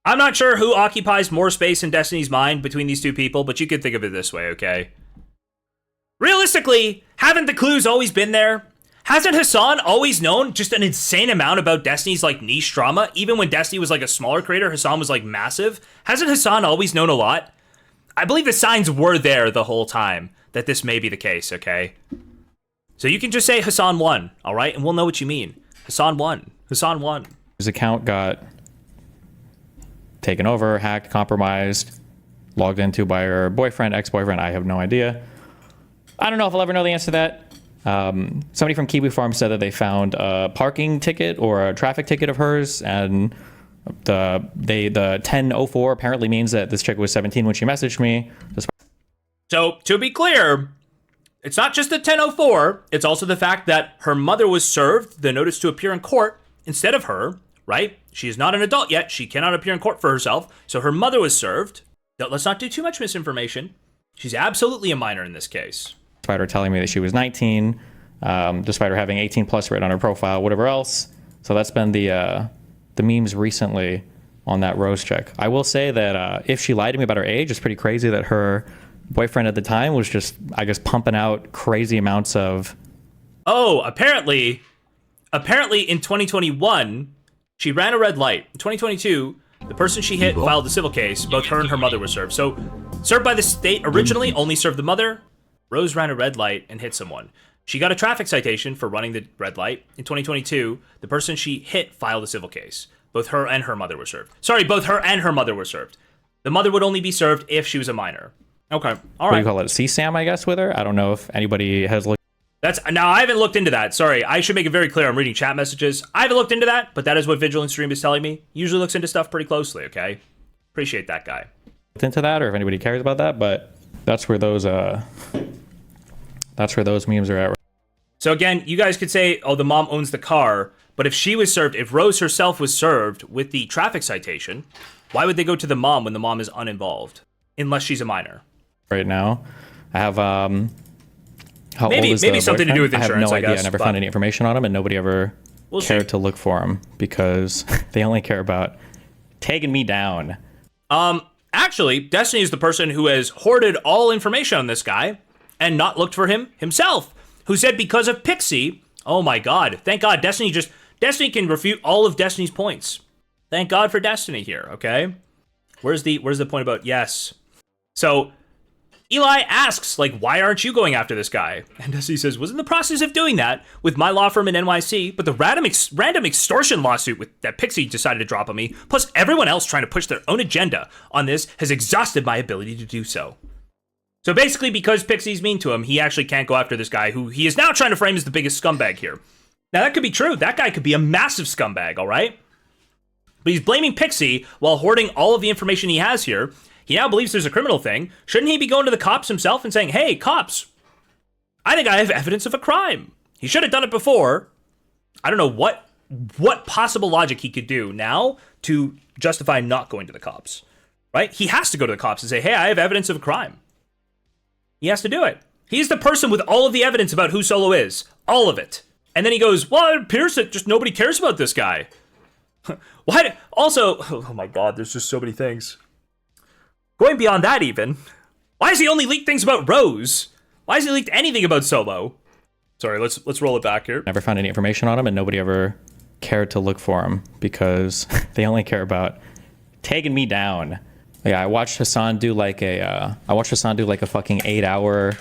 I'm not sure who occupies more space in Destiny's mind between these two people, but you can think of it this way, okay? Realistically, haven't the clues always been there? Hasn't Hassan always known just an insane amount about Destiny's, like, niche drama? Even when Destiny was, like, a smaller creator, Hassan was, like, massive. Hasn't Hassan always known a lot? I believe the signs were there the whole time that this may be the case, okay? So you can just say Hassan won, all right? And we'll know what you mean. Hassan won. Hassan won. His account got taken over, hacked, compromised, logged into by her boyfriend, ex-boyfriend. I have no idea. I don't know if I'll ever know the answer to that. Somebody from Kiwi Farm said that they found a parking ticket or a traffic ticket of hers, and the 1004 apparently means that this chick was 17 when she messaged me. So, to be clear, it's not just the 1004, it's also the fact that her mother was served the notice to appear in court instead of her, right? She is not an adult yet, she cannot appear in court for herself, so her mother was served. Let's not do too much misinformation. She's absolutely a minor in this case. Despite her telling me that she was 19, despite her having 18 plus written on her profile, whatever else. So that's been the memes recently on that Rose chick. I will say that if she lied to me about her age, it's pretty crazy that her boyfriend at the time was just, I guess, pumping out crazy amounts of... Oh, apparently in 2021, she ran a red light. In 2022, the person she hit filed a civil case. Both her and her mother were served. So, served by the state originally, only served the mother. Rose ran a red light and hit someone. She got a traffic citation for running the red light. In 2022, the person she hit filed a civil case. Both her and her mother were served. Sorry, both her and her mother were served. The mother would only be served if she was a minor. Okay, all right. What do you call it? CSAM, I guess, with her? I don't know if anybody has looked. Now, I haven't looked into that. Sorry, I should make it very clear. I'm reading chat messages. I haven't looked into that, but that is what Vigilant Stream is telling me. Usually looks into stuff pretty closely, okay? Appreciate that guy. Into that, or if anybody cares about that, but that's where those memes are at. So again, you guys could say, oh, the mom owns the car, but if she was served, if Rose herself was served with the traffic citation, why would they go to the mom when the mom is uninvolved? Unless she's a minor. Right now, I have how maybe old is the something to do with insurance. I have no idea. Guess, I never found any information on him, and nobody ever cared to look for him because they only care about taking me down. Actually, Destiny is the person who has hoarded all information on this guy and not looked for him himself. Who said because of Pixie? Oh my God! Thank God, Destiny can refute all of Destiny's points. Thank God for Destiny here. Okay, where's the point about yes? So Eli asks, like, why aren't you going after this guy? And Destiny says, was in the process of doing that with my law firm in NYC, but the random extortion lawsuit that Pixie decided to drop on me, plus everyone else trying to push their own agenda on this, has exhausted my ability to do so. So basically, because Pixie's mean to him, he actually can't go after this guy who he is now trying to frame as the biggest scumbag here. Now, that could be true. That guy could be a massive scumbag, all right? But he's blaming Pixie while hoarding all of the information he has here. He now believes there's a criminal thing. Shouldn't he be going to the cops himself and saying, hey, cops, I think I have evidence of a crime. He should have done it before. I don't know what possible logic he could do now to justify not going to the cops, right? He has to go to the cops and say, hey, I have evidence of a crime. He has to do it. He's the person with all of the evidence about who Solo is. All of it. And then he goes, well, it appears that just nobody cares about this guy. Why? Also, oh my God, there's just so many things. Going beyond that even, why has he only leaked things about Rose? Why has he leaked anything about Solo? Sorry, let's roll it back here. Never found any information on him, and nobody ever cared to look for him because they only care about taking me down. Yeah, I watched Hassan do like a fucking 8-hour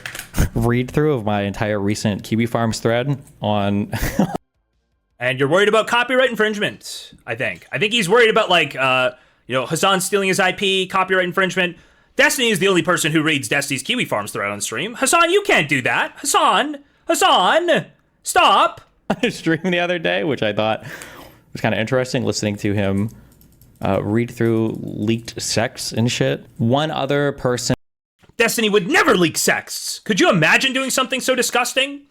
read through of my entire recent Kiwi Farms thread on. And you're worried about copyright infringement, I think. I think he's worried about Hassan stealing his IP, copyright infringement. Destiny is the only person who reads Destiny's Kiwi Farms thread on stream. Hassan, you can't do that. Hassan, stop. I streamed the other day, which I thought was kind of interesting, listening to him read through leaked sex and shit. One other person. Destiny would never leak sex. Could you imagine doing something so disgusting?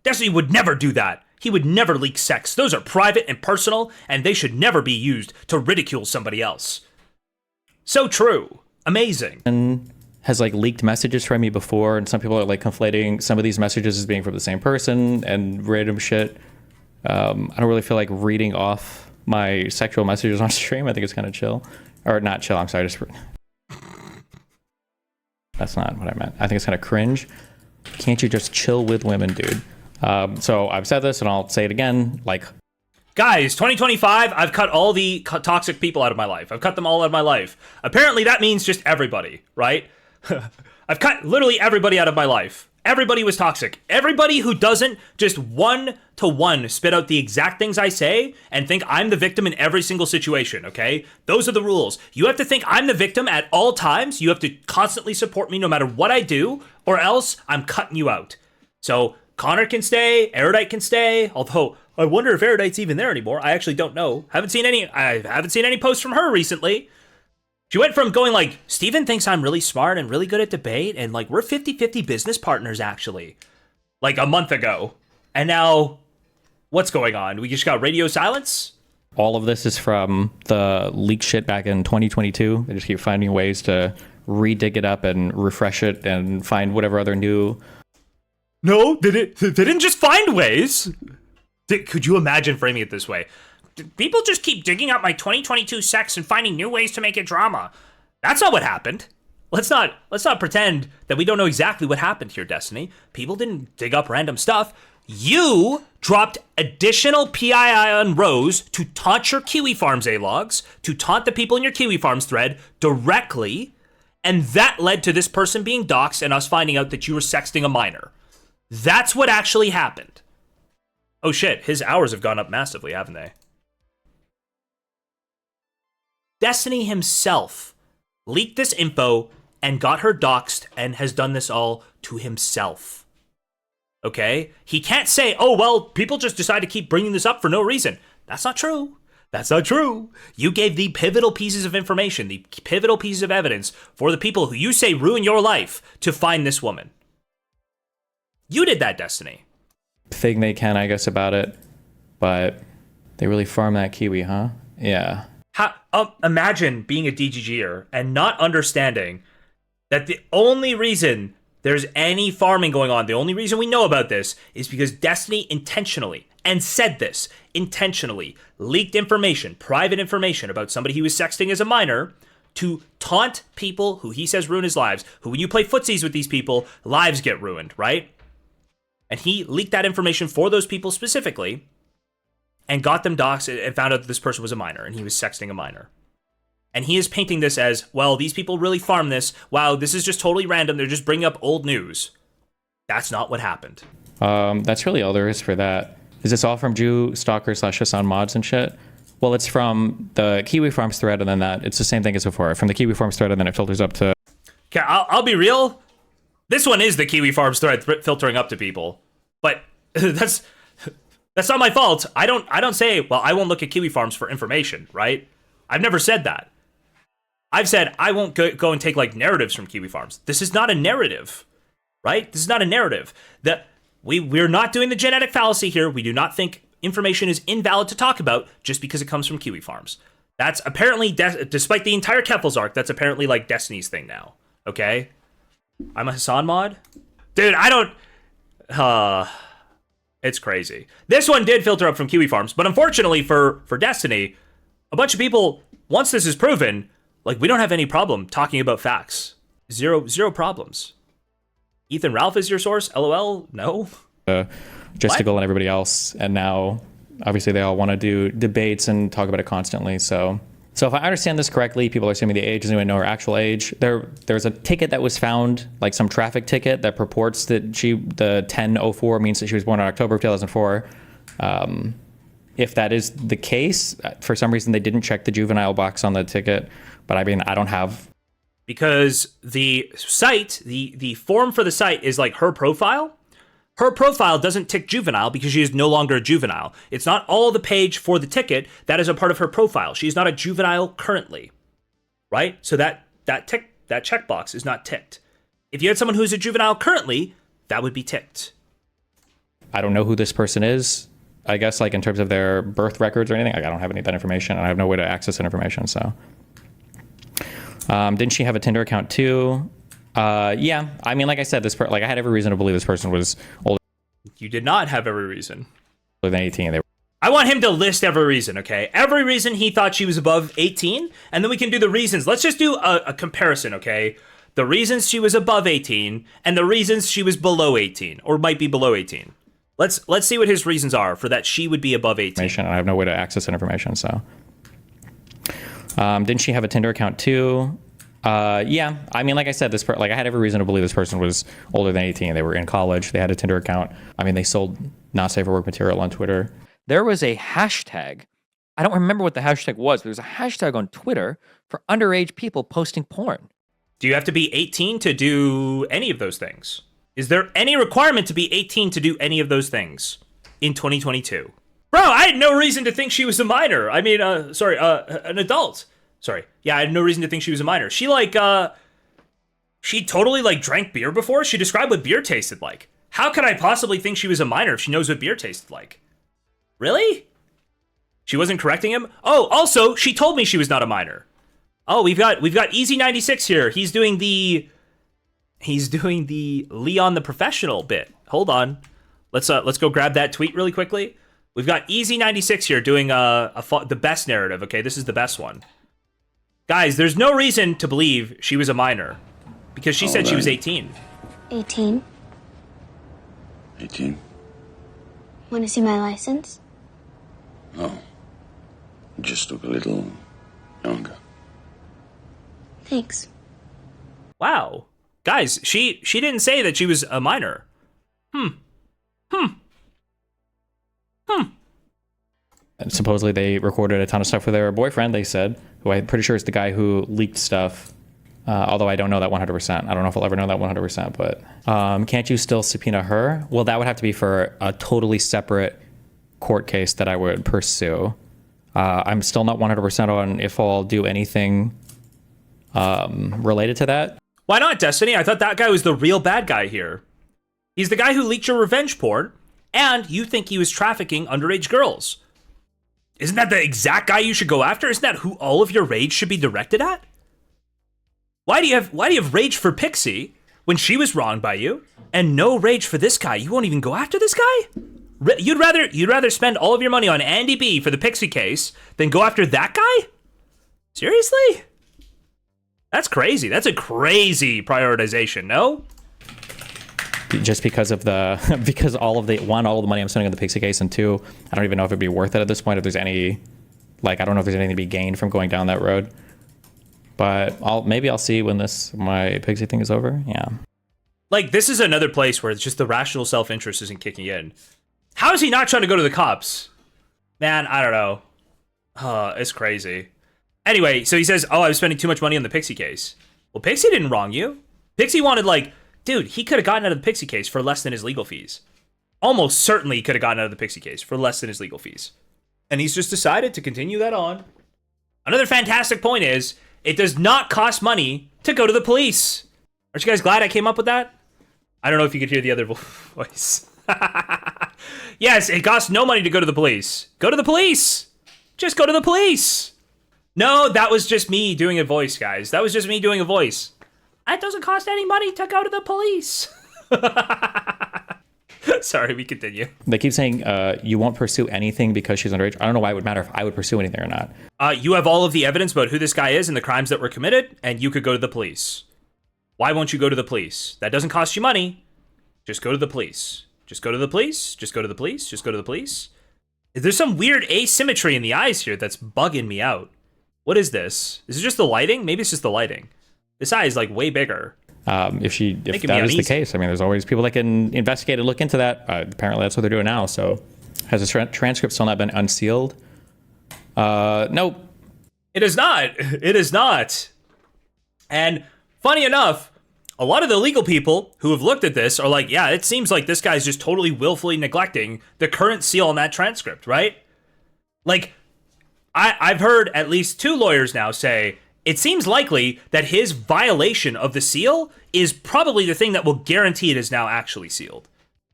Destiny would never do that. He would never leak sex. Those are private and personal, and they should never be used to ridicule somebody else. So true. Amazing. Has like leaked messages from me before, and some people are like conflating some of these messages as being from the same person and random shit. I don't really feel like reading off my sexual messages on stream. I think it's kind of chill. Or not chill, I'm sorry. That's not what I meant. I think it's kind of cringe. Can't you just chill with women, dude? So I've said this and I'll say it again. Like, guys, 2025, I've cut all the toxic people out of my life. I've cut them all out of my life. Apparently that means just everybody, right? I've cut literally everybody out of my life. Everybody was toxic. Everybody who doesn't just one-to-one spit out the exact things I say and think I'm the victim in every single situation, okay? Those are the rules. You have to think I'm the victim at all times. You have to constantly support me no matter what I do, or else I'm cutting you out. So Connor can stay, Erudite can stay, although I wonder if Erudite's even there anymore. I actually don't know. I haven't seen any posts from her recently. She went from going like, Steven thinks I'm really smart and really good at debate, and like, we're 50-50 business partners, actually. Like a month ago. And now, what's going on? We just got radio silence? all of this is from the leak shit back in 2022. They just keep finding ways to re-dig it up and refresh it and find whatever other new... No, they didn't just find ways. Could you imagine framing it this way? People just keep digging up my 2022 sex and finding new ways to make it drama. That's not what happened. Let's not pretend that we don't know exactly what happened here, Destiny. People didn't dig up random stuff. You dropped additional PII on Rose to taunt your Kiwi Farms A-logs, to taunt the people in your Kiwi Farms thread directly, and that led to this person being doxxed and us finding out that you were sexting a minor. That's what actually happened. Oh shit, his hours have gone up massively, haven't they? Destiny himself leaked this info and got her doxxed and has done this all to himself. Okay? He can't say, oh, well, people just decide to keep bringing this up for no reason. That's not true. That's not true. You gave the pivotal pieces of information, the pivotal pieces of evidence for the people who you say ruin your life to find this woman. You did that, Destiny. Thing they can, I guess, about it, but they really farm that Kiwi, huh? Yeah. Imagine being a DGGer and not understanding that the only reason there's any farming going on, the only reason we know about this is because Destiny intentionally, and said this, intentionally leaked information, private information about somebody he was sexting as a minor to taunt people who he says ruin his lives, who when you play footsies with these people, lives get ruined, right? And he leaked that information for those people specifically and got them doxxed and found out that this person was a minor and he was sexting a minor. And he is painting this as, well, these people really farm this. Wow, this is just totally random. They're just bringing up old news. That's not what happened. That's really all there is for that. Is this all from Jew Stalker / Hassan mods and shit? Well, it's from the Kiwi Farms thread and then that. It's the same thing as before. From the Kiwi Farms thread and then it filters up to... Okay, I'll be real. This one is the Kiwi Farms thread filtering up to people. But that's That's not my fault. I don't say, well, I won't look at Kiwi Farms for information, right? I've never said that. I've said I won't go and take like narratives from Kiwi Farms. This is not a narrative, right? This is not a narrative. That we're not doing the genetic fallacy here. We do not think information is invalid to talk about just because it comes from Kiwi Farms. That's apparently, despite the entire Keffels arc, that's apparently like Destiny's thing now. Okay? I'm a Hassan mod? Dude, I don't... it's crazy. This one did filter up from Kiwi Farms, but unfortunately for Destiny, a bunch of people, once this is proven, like, we don't have any problem talking about facts. Zero problems. Ethan Ralph is your source? LOL? No? Justical and everybody else, and now obviously they all want to do debates and talk about it constantly. So if I understand this correctly, people are assuming the age. Does anyone know her actual age? There's a ticket that was found, like some traffic ticket that purports that the 1004 means that she was born in October of 2004. If that is the case, for some reason they didn't check the juvenile box on the ticket. But I mean, I don't have. Because the site, the form for the site is like her profile. Her profile doesn't tick juvenile because she is no longer a juvenile. It's not all the page for the ticket. That is a part of her profile. She's not a juvenile currently, right? So that checkbox is not ticked. If you had someone who's a juvenile currently, that would be ticked. I don't know who this person is. I guess like in terms of their birth records or anything. Like, I don't have any of that information, and I have no way to access that information. So, didn't she have a Tinder account too? Yeah, I mean, like I said, I had every reason to believe this person was older. You did not have every reason. Than 18. I want him to list every reason, okay? Every reason he thought she was above 18, and then we can do the reasons. Let's just do a comparison, okay? The reasons she was above 18, and the reasons she was below 18, or might be below 18. Let's see what his reasons are for that she would be above 18. I have no way to access that information, so. Didn't she have a Tinder account too? Yeah, I mean, like I said, I had every reason to believe this person was older than 18. They were in college. They had a Tinder account. I mean, they sold not safe for work material on Twitter. There was a hashtag. I don't remember what the hashtag was, but there was a hashtag on Twitter for underage people posting porn. Do you have to be 18 to do any of those things? Is there any requirement to be 18 to do any of those things in 2022? Bro, I had no reason to think she was a minor. I mean, an adult. Sorry. Yeah, I had no reason to think she was a minor. She totally drank beer before. She described what beer tasted like. How could I possibly think she was a minor if she knows what beer tasted like? Really? She wasn't correcting him? Oh, also, she told me she was not a minor. Oh, we've got Easy96 here. He's doing the Leon the Professional bit. Hold on. Let's go grab that tweet really quickly. We've got Easy96 here doing the best narrative. Okay, this is the best one. Guys, there's no reason to believe she was a minor because she said she was 18. 18. 18? Want to see my license? No. Just look a little younger. Thanks. Wow. Guys, she didn't say that she was a minor. And supposedly they recorded a ton of stuff with their boyfriend, they said, who I'm pretty sure is the guy who leaked stuff. Although I don't know that 100%. I don't know if I'll ever know that 100%, but can't you still subpoena her? Well, that would have to be for a totally separate court case that I would pursue. I'm still not 100% on if I'll do anything related to that. Why not, Destiny? I thought that guy was the real bad guy here. He's the guy who leaked your revenge porn, and you think he was trafficking underage girls. Isn't that the exact guy you should go after? Isn't that who all of your rage should be directed at? Why do you have rage for Pixie when she was wronged by you, and no rage for this guy? You won't even go after this guy? You'd rather spend all of your money on Andy B for the Pixie case than go after that guy? Seriously? That's crazy. That's a crazy prioritization, no? Just because of because all of the money I'm spending on the Pixie case, and two, I don't even know if it'd be worth it at this point. If there's any, I don't know if there's anything to be gained from going down that road. But maybe I'll see when my Pixie thing is over. Yeah. This is another place where it's just the rational self-interest isn't kicking in. How is he not trying to go to the cops? Man, I don't know. It's crazy. Anyway, so he says, oh, I was spending too much money on the Pixie case. Well, Pixie didn't wrong you. Pixie wanted dude, he could have gotten out of the Pixie case for less than his legal fees. almost certainly could have gotten out of the Pixie case for less than his legal fees. And he's just decided to continue that on. Another fantastic point is, it does not cost money to go to the police. Aren't you guys glad I came up with that? I don't know if you could hear the other voice. Yes, it costs no money to go to the police. Go to the police. Just go to the police. No, that was just me doing a voice, guys. That was just me doing a voice. It doesn't cost any money to go to the police. Sorry, we continue. They keep saying you won't pursue anything because she's underage. I don't know why it would matter if I would pursue anything or not. You have all of the evidence about who this guy is and the crimes that were committed, and you could go to the police. Why won't you go to the police? That doesn't cost you money. Just go to the police. Just go to the police. Just go to the police. Just go to the police. There's some weird asymmetry in the eyes here that's bugging me out. What is this? Is it just the lighting? Maybe it's just the lighting. This eye is like way bigger. If that is the case, I mean, there's always people that can investigate and look into that. Apparently, that's what they're doing now. So, has the transcript still not been unsealed? Nope. It is not. It is not. And funny enough, a lot of the legal people who have looked at this are like, yeah, it seems like this guy's just totally willfully neglecting the current seal on that transcript, right? Like, I've heard at least 2 lawyers now say, it seems likely that his violation of the seal is probably the thing that will guarantee it is now actually sealed.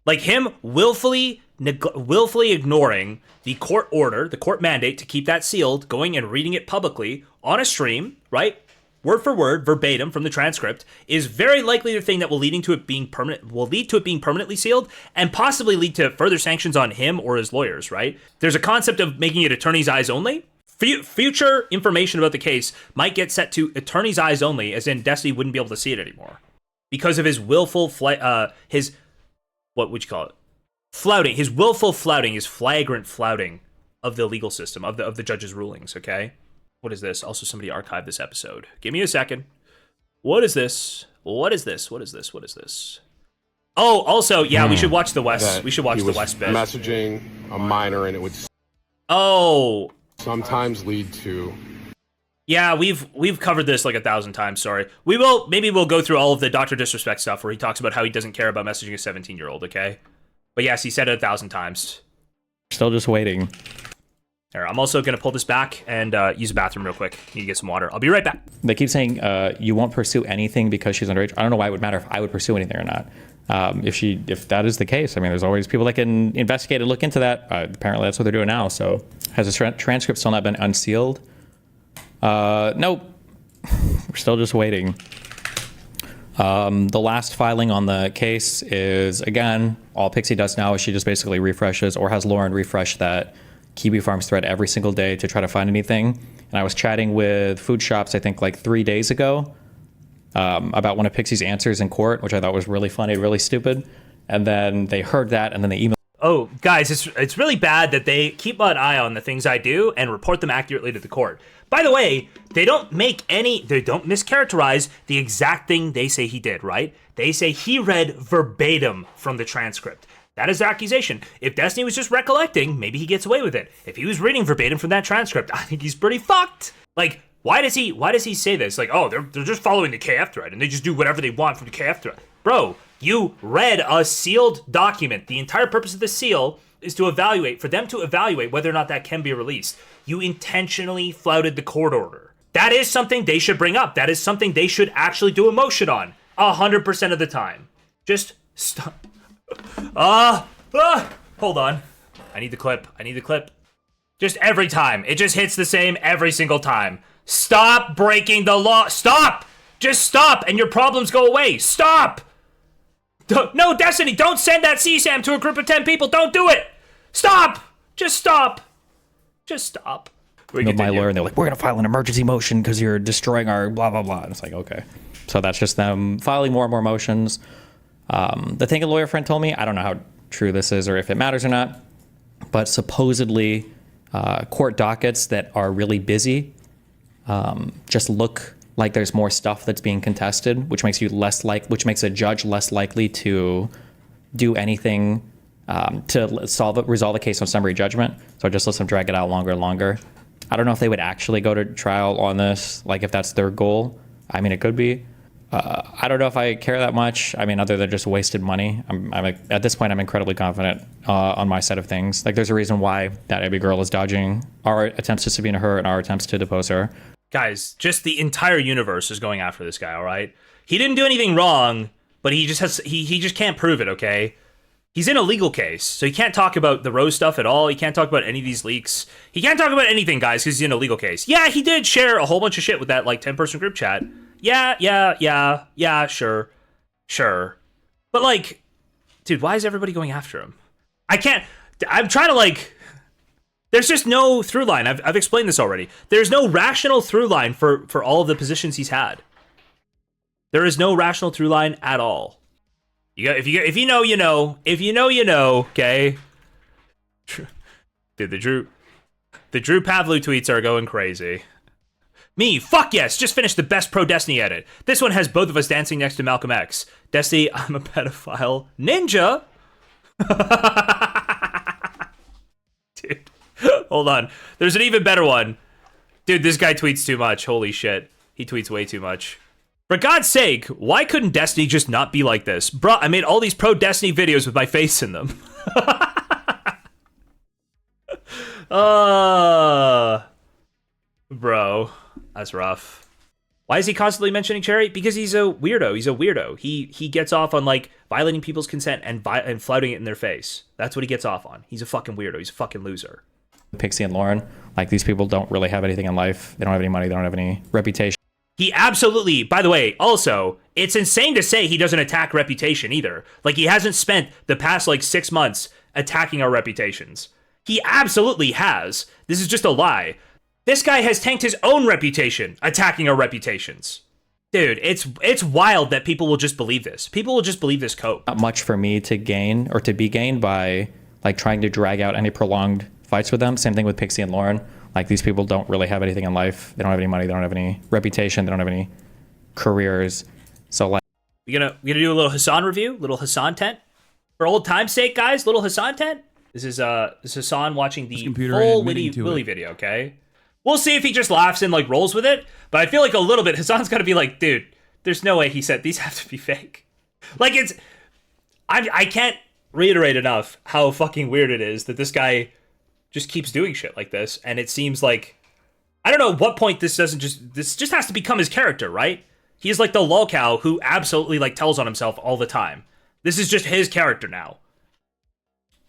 Like him willfully ignoring the court order, the court mandate to keep that sealed, going and reading it publicly on a stream, right? Word for word, verbatim from the transcript, is very likely the thing that will lead to it being permanently sealed, and possibly lead to further sanctions on him or his lawyers, right? There's a concept of making it attorney's eyes only. Future information about the case might get set to attorney's eyes only, as in Destiny wouldn't be able to see it anymore because of his willful what would you call it? Flouting. His willful flouting, his flagrant flouting of the legal system, of the judge's rulings. Okay, what is this? Also, somebody archived this episode. Give me a second. What is this? What is this? What is this? What is this? Oh, also, yeah, we should watch the West. We should watch the West bit. Messaging a minor, and it would. Oh. Sometimes lead to. Yeah, we've covered this like 1,000 times. Sorry, maybe we'll go through all of the Dr. Disrespect stuff where he talks about how he doesn't care about messaging a 17-year-old. Okay, but yes, he said it 1,000 times. Still just waiting. Here, I'm also gonna pull this back and use a bathroom real quick. Need to get some water. I'll be right back. They keep saying you won't pursue anything because she's underage. I don't know why it would matter if I would pursue anything or not. If that is the case, I mean, there's always people that can investigate and look into that. Apparently, that's what they're doing now. So, has the transcript still not been unsealed? Nope. We're still just waiting. The last filing on the case is, again, all Pixie does now is she just basically refreshes, or has Lauren refresh that Kiwi Farms thread every single day to try to find anything. And I was chatting with food shops, I think like 3 days ago, about one of Pixie's answers in court, which I thought was really funny, really stupid. And then they heard that, and then they emailed. Oh, guys, it's really bad that they keep an eye on the things I do and report them accurately to the court. By the way, they don't mischaracterize the exact thing they say he did, right? They say he read verbatim from the transcript. That is the accusation. If Destiny was just recollecting, maybe he gets away with it. If he was reading verbatim from that transcript, I think he's pretty fucked. Like, why does he say this? Like, oh, they're just following the KF thread and they just do whatever they want from the KF thread. Bro, you read a sealed document. The entire purpose of the seal is for them to evaluate whether or not that can be released. You intentionally flouted the court order. That is something they should bring up. That is something they should actually do a motion on 100% of the time. Just stop. Hold on. I need the clip. Just every time. It just hits the same every single time. Stop breaking the law. Stop! Just stop and your problems go away. Stop! No, Destiny, don't send that CSAM to a group of 10 people. Don't do it! Stop! Just stop. Just stop. My lawyer, and they're like, we're going to file an emergency motion because you're destroying our blah, blah, blah. And it's like, okay. So that's just them filing more and more motions. The thing a lawyer friend told me, I don't know how true this is or if it matters or not, but supposedly court dockets that are really busy just look like there's more stuff that's being contested, which makes a judge less likely to do anything to resolve the case on summary judgment. So it just lets them drag it out longer and longer. I don't know if they would actually go to trial on this, like if that's their goal. I mean, it could be. I don't know if I care that much. I mean, other than just wasted money. At this point, I'm incredibly confident on my side of things. Like, there's a reason why that Abby girl is dodging our attempts to subpoena her and our attempts to depose her. Guys, just the entire universe is going after this guy, all right? He didn't do anything wrong, but he just can't prove it, okay? He's in a legal case, so he can't talk about the Rose stuff at all. He can't talk about any of these leaks. He can't talk about anything, guys, because he's in a legal case. Yeah, he did share a whole bunch of shit with that, like, 10-person group chat. Yeah, sure. But, like, dude, why is everybody going after him? I'm trying to, like, there's just no through line. I've explained this already. There's no rational through line for all of the positions he's had. There is no rational through line at all. If you know, you know. If you know, you know, okay? Dude, the Drew Pavlu tweets are going crazy. Me, fuck yes, just finished the best pro Destiny edit. This one has both of us dancing next to Malcolm X. Destiny, I'm a pedophile. Ninja? Dude, hold on. There's an even better one. Dude, this guy tweets too much. Holy shit. He tweets way too much. For God's sake, why couldn't Destiny just not be like this? Bruh, I made all these pro Destiny videos with my face in them. Bro, that's rough. Why is he constantly mentioning Cherry? Because he's a weirdo. He's a weirdo. He gets off on, like, violating people's consent and flouting it in their face. That's what he gets off on. He's a fucking weirdo. He's a fucking loser. Pixie and Lauren, like, these people don't really have anything in life. They don't have any money. They don't have any reputation. He absolutely, by the way, also, it's insane to say he doesn't attack reputation either. Like, he hasn't spent the past, like, 6 months attacking our reputations. He absolutely has. This is just a lie. This guy has tanked his own reputation attacking our reputations. Dude, it's wild that people will just believe this. People will just believe this cope. Not much for me to gain or to be gained by, like, trying to drag out any prolonged fights with them. Same thing with Pixie and Lauren. Like, these people don't really have anything in life. They don't have any money. They don't have any reputation. They don't have any careers. So, like, we gonna do a little Hassan review, little Hassan tent for old time's sake, guys. Little Hassan tent. This is Hassan watching the full Willy video. Okay, we'll see if he just laughs and, like, rolls with it. But I feel like a little bit Hassan's got to be like, dude, there's no way he said these have to be fake. Like, I can't reiterate enough how fucking weird it is that this guy just keeps doing shit like this, and it seems like, I don't know at what point this just has to become his character, right? He's like the lolcow who absolutely, like, tells on himself all the time. This is just his character now.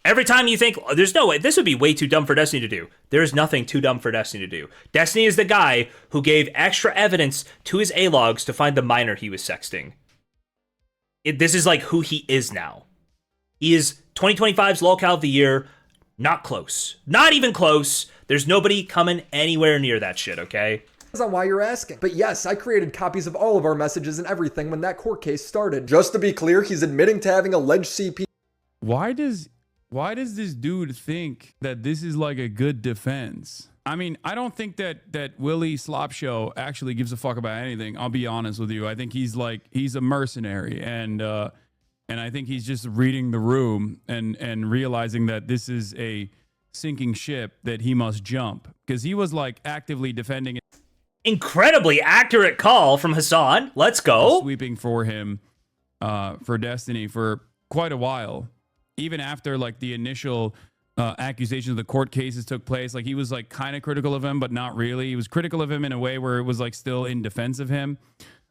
Every time you think, oh, there's no way, this would be way too dumb for Destiny to do. There's nothing too dumb for Destiny to do. Destiny is the guy who gave extra evidence to his A-logs to find the minor he was sexting. This is, like, who he is now. He is 2025's lolcow of the year. Not close. Not even close. There's nobody coming anywhere near that shit, okay? On why you're asking. But yes, I created copies of all of our messages and everything when that court case started. Just to be clear, he's admitting to having alleged CP. Why does this dude think that this is, like, a good defense? I mean, I don't think that Willy Slopshow actually gives a fuck about anything. I'll be honest with you. I think he's a mercenary, and I think he's just reading the room and realizing that this is a sinking ship that he must jump, because he was, like, actively defending it. Incredibly accurate call from Hassan. Let's go. Sweeping for him for Destiny for quite a while. Even after, like, the initial accusations of the court cases took place, like, he was, like, kind of critical of him, but not really. He was critical of him in a way where it was, like, still in defense of him.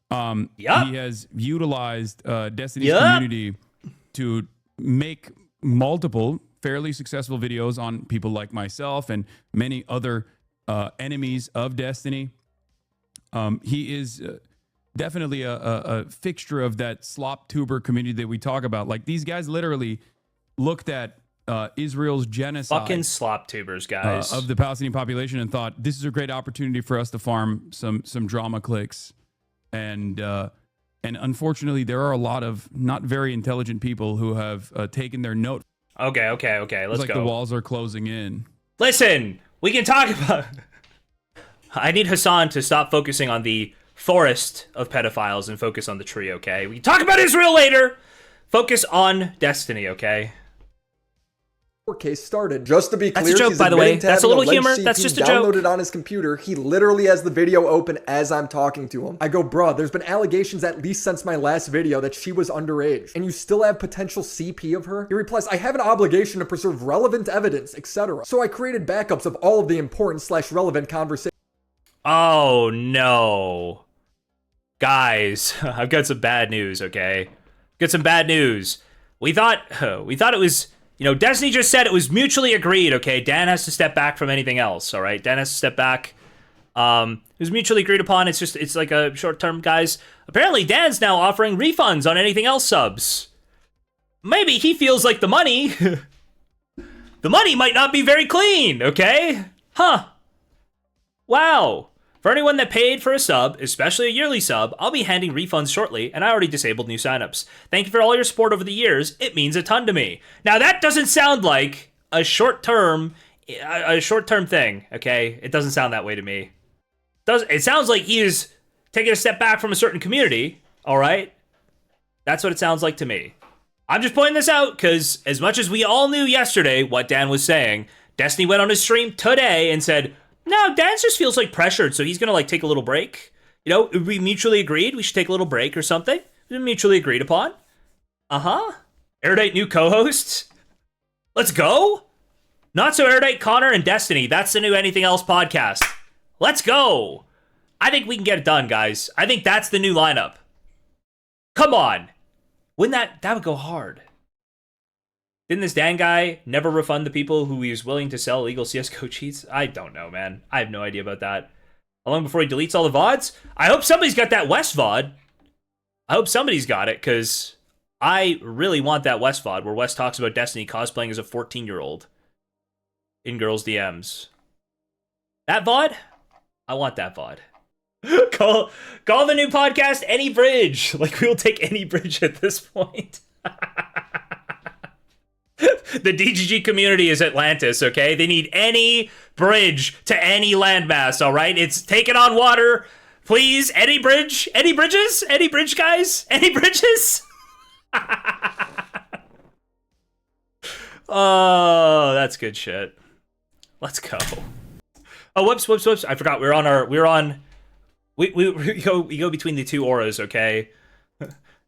He has utilized Destiny's community to make multiple fairly successful videos on people like myself and many other enemies of Destiny. He is definitely a fixture of that slop tuber community that we talk about. Like, these guys literally looked at Israel's genocide, fucking slop tubers, guys, of the Palestinian population, and thought, this is a great opportunity for us to farm some drama clicks. And unfortunately, there are a lot of not very intelligent people who have taken their note. Okay. Let's go. The walls are closing in. Listen, we can talk about. I need Hassan to stop focusing on the forest of pedophiles and focus on the tree. Okay, we can talk about Israel later. Focus on Destiny. Okay. court case started. Just to be clear, That's a joke, he's by the way. admitting to That's a having little alleged humor. CP That's just a joke. downloaded on his computer. He literally has the video open as I'm talking to him. I go, bruh, there's been allegations at least since my last video that she was underage, and you still have potential CP of her? He replies, I have an obligation to preserve relevant evidence, etc. So I created backups of all of the important / relevant conversations. Oh, no. Guys, I've got some bad news, okay? Got some bad news. We thought it was... You know, Destiny just said it was mutually agreed, okay? Dan has to step back from anything else, all right? Dan has to step back. It was mutually agreed upon. It's like a short-term, guys. Apparently, Dan's now offering refunds on anything else subs. Maybe he feels like the money... the money might not be very clean, okay? Huh. Wow. For anyone that paid for a sub, especially a yearly sub, I'll be handing refunds shortly, and I already disabled new signups. Thank you for all your support over the years. It means a ton to me. Now, that doesn't sound like a short-term thing, okay? It doesn't sound that way to me. It sounds like he is taking a step back from a certain community, all right? That's what it sounds like to me. I'm just pointing this out because as much as we all knew yesterday what Dan was saying, Destiny went on his stream today and said, no, Dan just feels like pressured, so he's gonna like take a little break. You know, we mutually agreed we should take a little break or something. We mutually agreed upon. Erudite new co-hosts. Let's go. Not so Erudite, Connor, and Destiny. That's the new Anything Else podcast. Let's go. I think we can get it done, guys. I think that's the new lineup. Come on. Wouldn't that would go hard. Didn't this Dan guy never refund the people who he was willing to sell illegal CSGO cheats? I don't know, man. I have no idea about that. How long before he deletes all the VODs? I hope somebody's got that West VOD. I hope somebody's got it, because I really want that West VOD where West talks about Destiny cosplaying as a 14-year-old in girls' DMs. That VOD? I want that VOD. Call the new podcast Any Bridge. Like, we will take any bridge at this point. The DGG community is Atlantis, okay? They need any bridge to any landmass, all right? It's taking on water. Please, any bridge? Any bridges? Any bridge, guys? Any bridges? Oh, that's good shit. Let's go. Oh, whoops. I forgot. We go between the two auras, okay?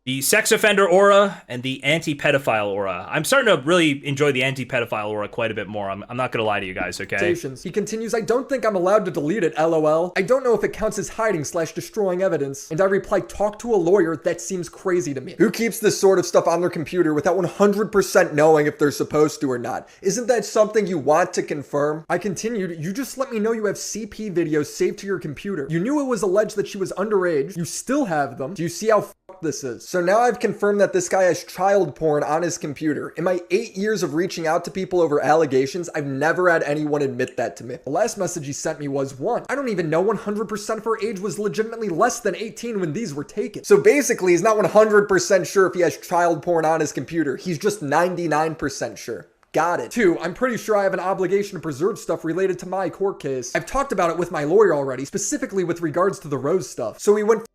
The sex offender aura and the anti-pedophile aura. I'm starting to really enjoy the anti-pedophile aura quite a bit more. I'm not gonna lie to you guys, okay? He continues, I don't think I'm allowed to delete it, lol. I don't know if it counts as hiding / destroying evidence. And I reply, talk to a lawyer, that seems crazy to me. Who keeps this sort of stuff on their computer without 100% knowing if they're supposed to or not? Isn't that something you want to confirm? I continued, you just let me know you have CP videos saved to your computer. You knew it was alleged that she was underage. You still have them. Do you see how fucked this is? So now I've confirmed that this guy has child porn on his computer. In my 8 years of reaching out to people over allegations, I've never had anyone admit that to me. The last message he sent me was, 1, I don't even know 100% of her age was legitimately less than 18 when these were taken. So basically, he's not 100% sure if he has child porn on his computer. He's just 99% sure. Got it. 2, I'm pretty sure I have an obligation to preserve stuff related to my court case. I've talked about it with my lawyer already, specifically with regards to the Rose stuff. So he went...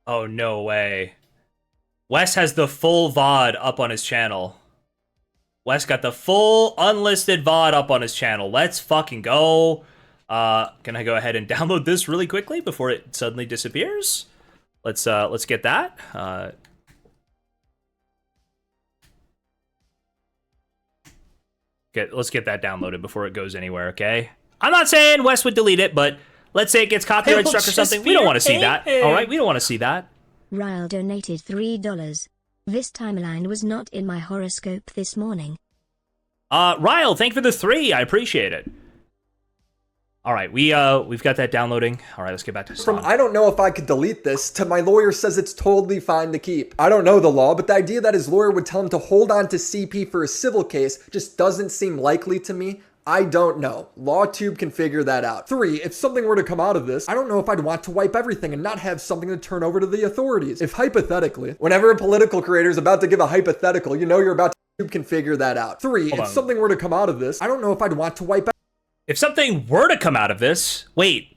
Oh, no way. Wes has the full VOD up on his channel. Wes got the full unlisted VOD up on his channel. Let's fucking go. Can I go ahead and download this really quickly before it suddenly disappears? Let's get that. Let's get that downloaded before it goes anywhere, okay? I'm not saying Wes would delete it, but let's say it gets copyright struck or something. We don't want to see that. All right, we don't want to see that. Ryle donated $3. This timeline was not in my horoscope this morning. Ryle, thank you for the 3. I appreciate it. All right, we've got that downloading. All right, let's get back to From I don't know if I could delete this to my lawyer says it's totally fine to keep. I don't know the law, but the idea that his lawyer would tell him to hold on to CP for a civil case just doesn't seem likely to me. I don't know. LawTube can figure that out. 3, if something were to come out of this, I don't know if I'd want to wipe everything and not have something to turn over to the authorities. If hypothetically, whenever a political creator is about to give a hypothetical, you know you're about to can figure that out. 3, if something were to come out of this, I don't know if I'd want to wipe If something were to come out of this, wait,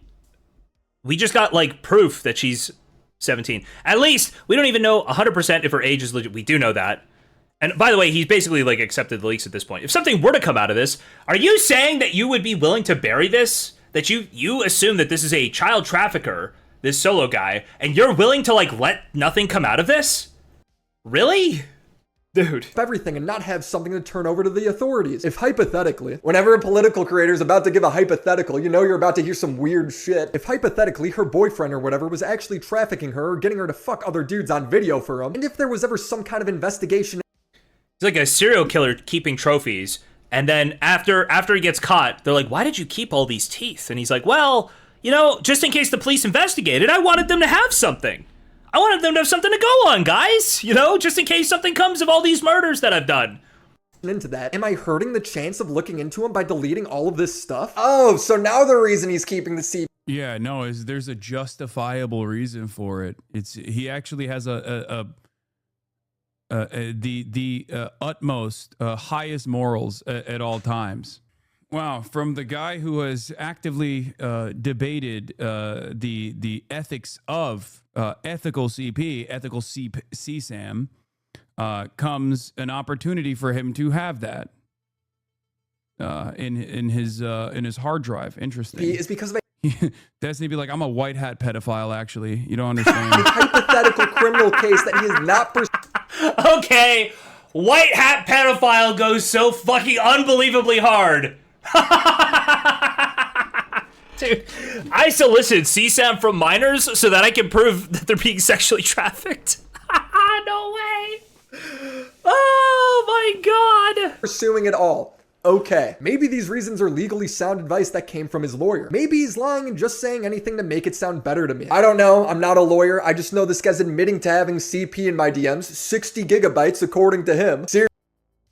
we just got like proof that she's 17. At least we don't even know 100% if her age is legit. We do know that. And by the way, he's basically like accepted the leaks at this point. If something were to come out of this, are you saying that you would be willing to bury this? That you assume that this is a child trafficker, this solo guy, and you're willing to like let nothing come out of this? Really? Dude. Everything and not have something to turn over to the authorities. If hypothetically, whenever a political creator is about to give a hypothetical, you know you're about to hear some weird shit. If hypothetically her boyfriend or whatever was actually trafficking her or getting her to fuck other dudes on video for him, and if there was ever some kind of investigation. He's like a serial killer keeping trophies, and then after he gets caught, they're like, why did you keep all these teeth? And he's like, well, you know, just in case the police investigated, I wanted them to have something. I wanted them to have something to go on, guys. You know, just in case something comes of all these murders that I've done. Into that, am I hurting the chance of looking into him by deleting all of this stuff? Oh, so now the reason he's keeping the CP. Yeah, no, there's a justifiable reason for it. He actually has the utmost highest morals at all times. Wow, from the guy who has actively debated the ethics of ethical CP, ethical CSAM, comes an opportunity for him to have that in his hard drive. Interesting. Is because of Destiny be like, I'm a white hat pedophile. Actually, you don't understand. a hypothetical criminal case that he is not. Okay, white hat pedophile goes so fucking unbelievably hard. Dude, I solicited CSAM from minors so that I can prove that they're being sexually trafficked. No way. Oh my god. Pursuing it all. Okay, maybe these reasons are legally sound advice that came from his lawyer. Maybe he's lying and just saying anything to make it sound better to me. I don't know, I'm not a lawyer. I just know this guy's admitting to having CP in my DMs, 60 gigabytes according to him.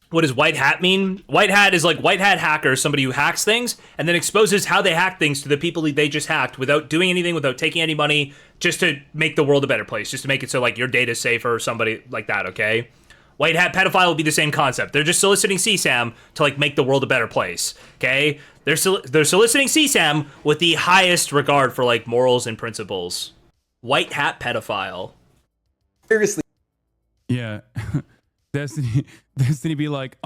What does white hat mean? White hat is like white hat hacker, somebody who hacks things and then exposes how they hack things to the people they just hacked without doing anything, without taking any money, just to make the world a better place, just to make it so like your data's safer or somebody like that, okay? White hat pedophile will be the same concept. They're just soliciting CSAM to like make the world a better place, okay? They're soliciting CSAM with the highest regard for like morals and principles. White hat pedophile. Seriously. Yeah. Destiny be like,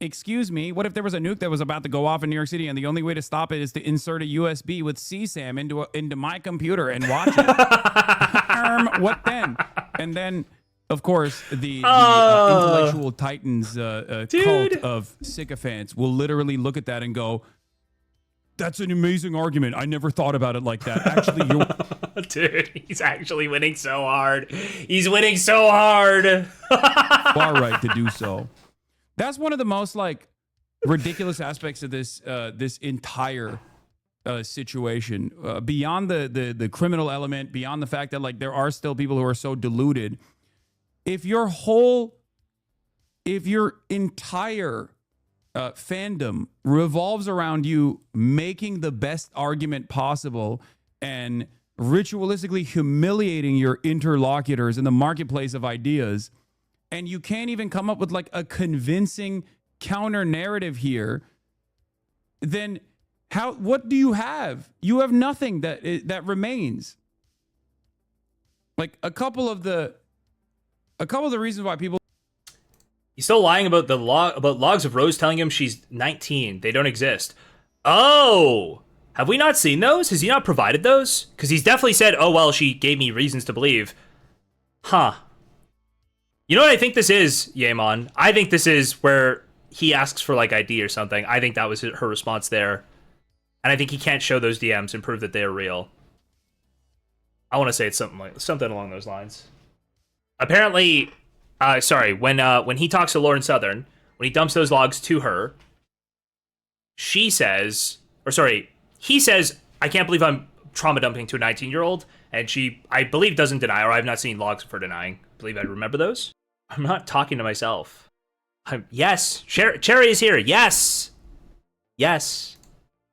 excuse me, what if there was a nuke that was about to go off in New York City and the only way to stop it is to insert a USB with CSAM into my computer and watch it? What then? And then, of course, the intellectual titans cult of sycophants will literally look at that and go, that's an amazing argument. I never thought about it like that. Actually, you're... Dude, he's actually winning so hard. He's winning so hard. Far right to do so. That's one of the most like ridiculous aspects of this this entire situation. Beyond the criminal element, beyond the fact that like there are still people who are so deluded. If your entire fandom revolves around you making the best argument possible and ritualistically humiliating your interlocutors in the marketplace of ideas, and you can't even come up with like a convincing counter narrative here, then what do you have? You have nothing that remains. Like a couple of the reasons why people... He's still lying about about logs of Rose telling him she's 19. They don't exist. Oh, have we not seen those? Has he not provided those? Because he's definitely said, oh, well, she gave me reasons to believe. Huh. You know what I think this is, Yaemon? I think this is where he asks for like ID or something. I think that was her response there. And I think he can't show those DMs and prove that they are real. I want to say it's something along those lines. Apparently... when he talks to Lauren Southern, when he dumps those logs to her, he says, I can't believe I'm trauma dumping to a 19-year-old, and she, I believe, doesn't deny, or I've not seen logs of her denying. I believe I remember those. I'm not talking to myself. Yes, Cherry is here. Yes.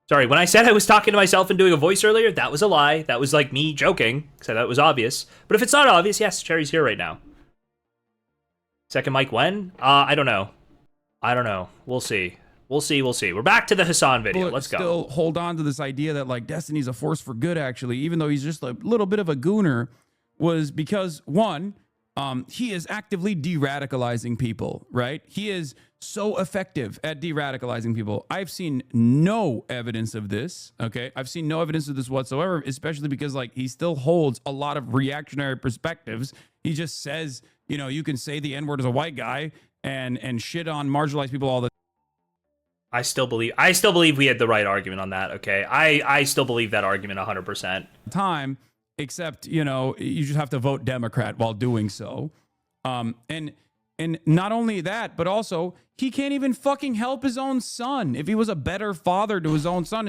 Sorry, when I said I was talking to myself and doing a voice earlier, that was a lie. That was like me joking, because I thought it was obvious. But if it's not obvious, yes, Cherry's here right now. Second mic when? I don't know. We'll see. We're back to the Hassan video. Let's go. Still hold on to this idea that like Destiny's a force for good, actually, even though he's just a little bit of a gooner, was because one, he is actively de-radicalizing people, right? He is so effective at de-radicalizing people. I've seen no evidence of this, okay? I've seen no evidence of this whatsoever, especially because, like, he still holds a lot of reactionary perspectives. He just says, you know, you can say the N-word as a white guy and shit on marginalized people all the I still believe we had the right argument on that, okay? I still believe that argument 100%. time, except, you know, you just have to vote Democrat while doing so. And not only that, but also he can't even fucking help his own son. If he was a better father to his own son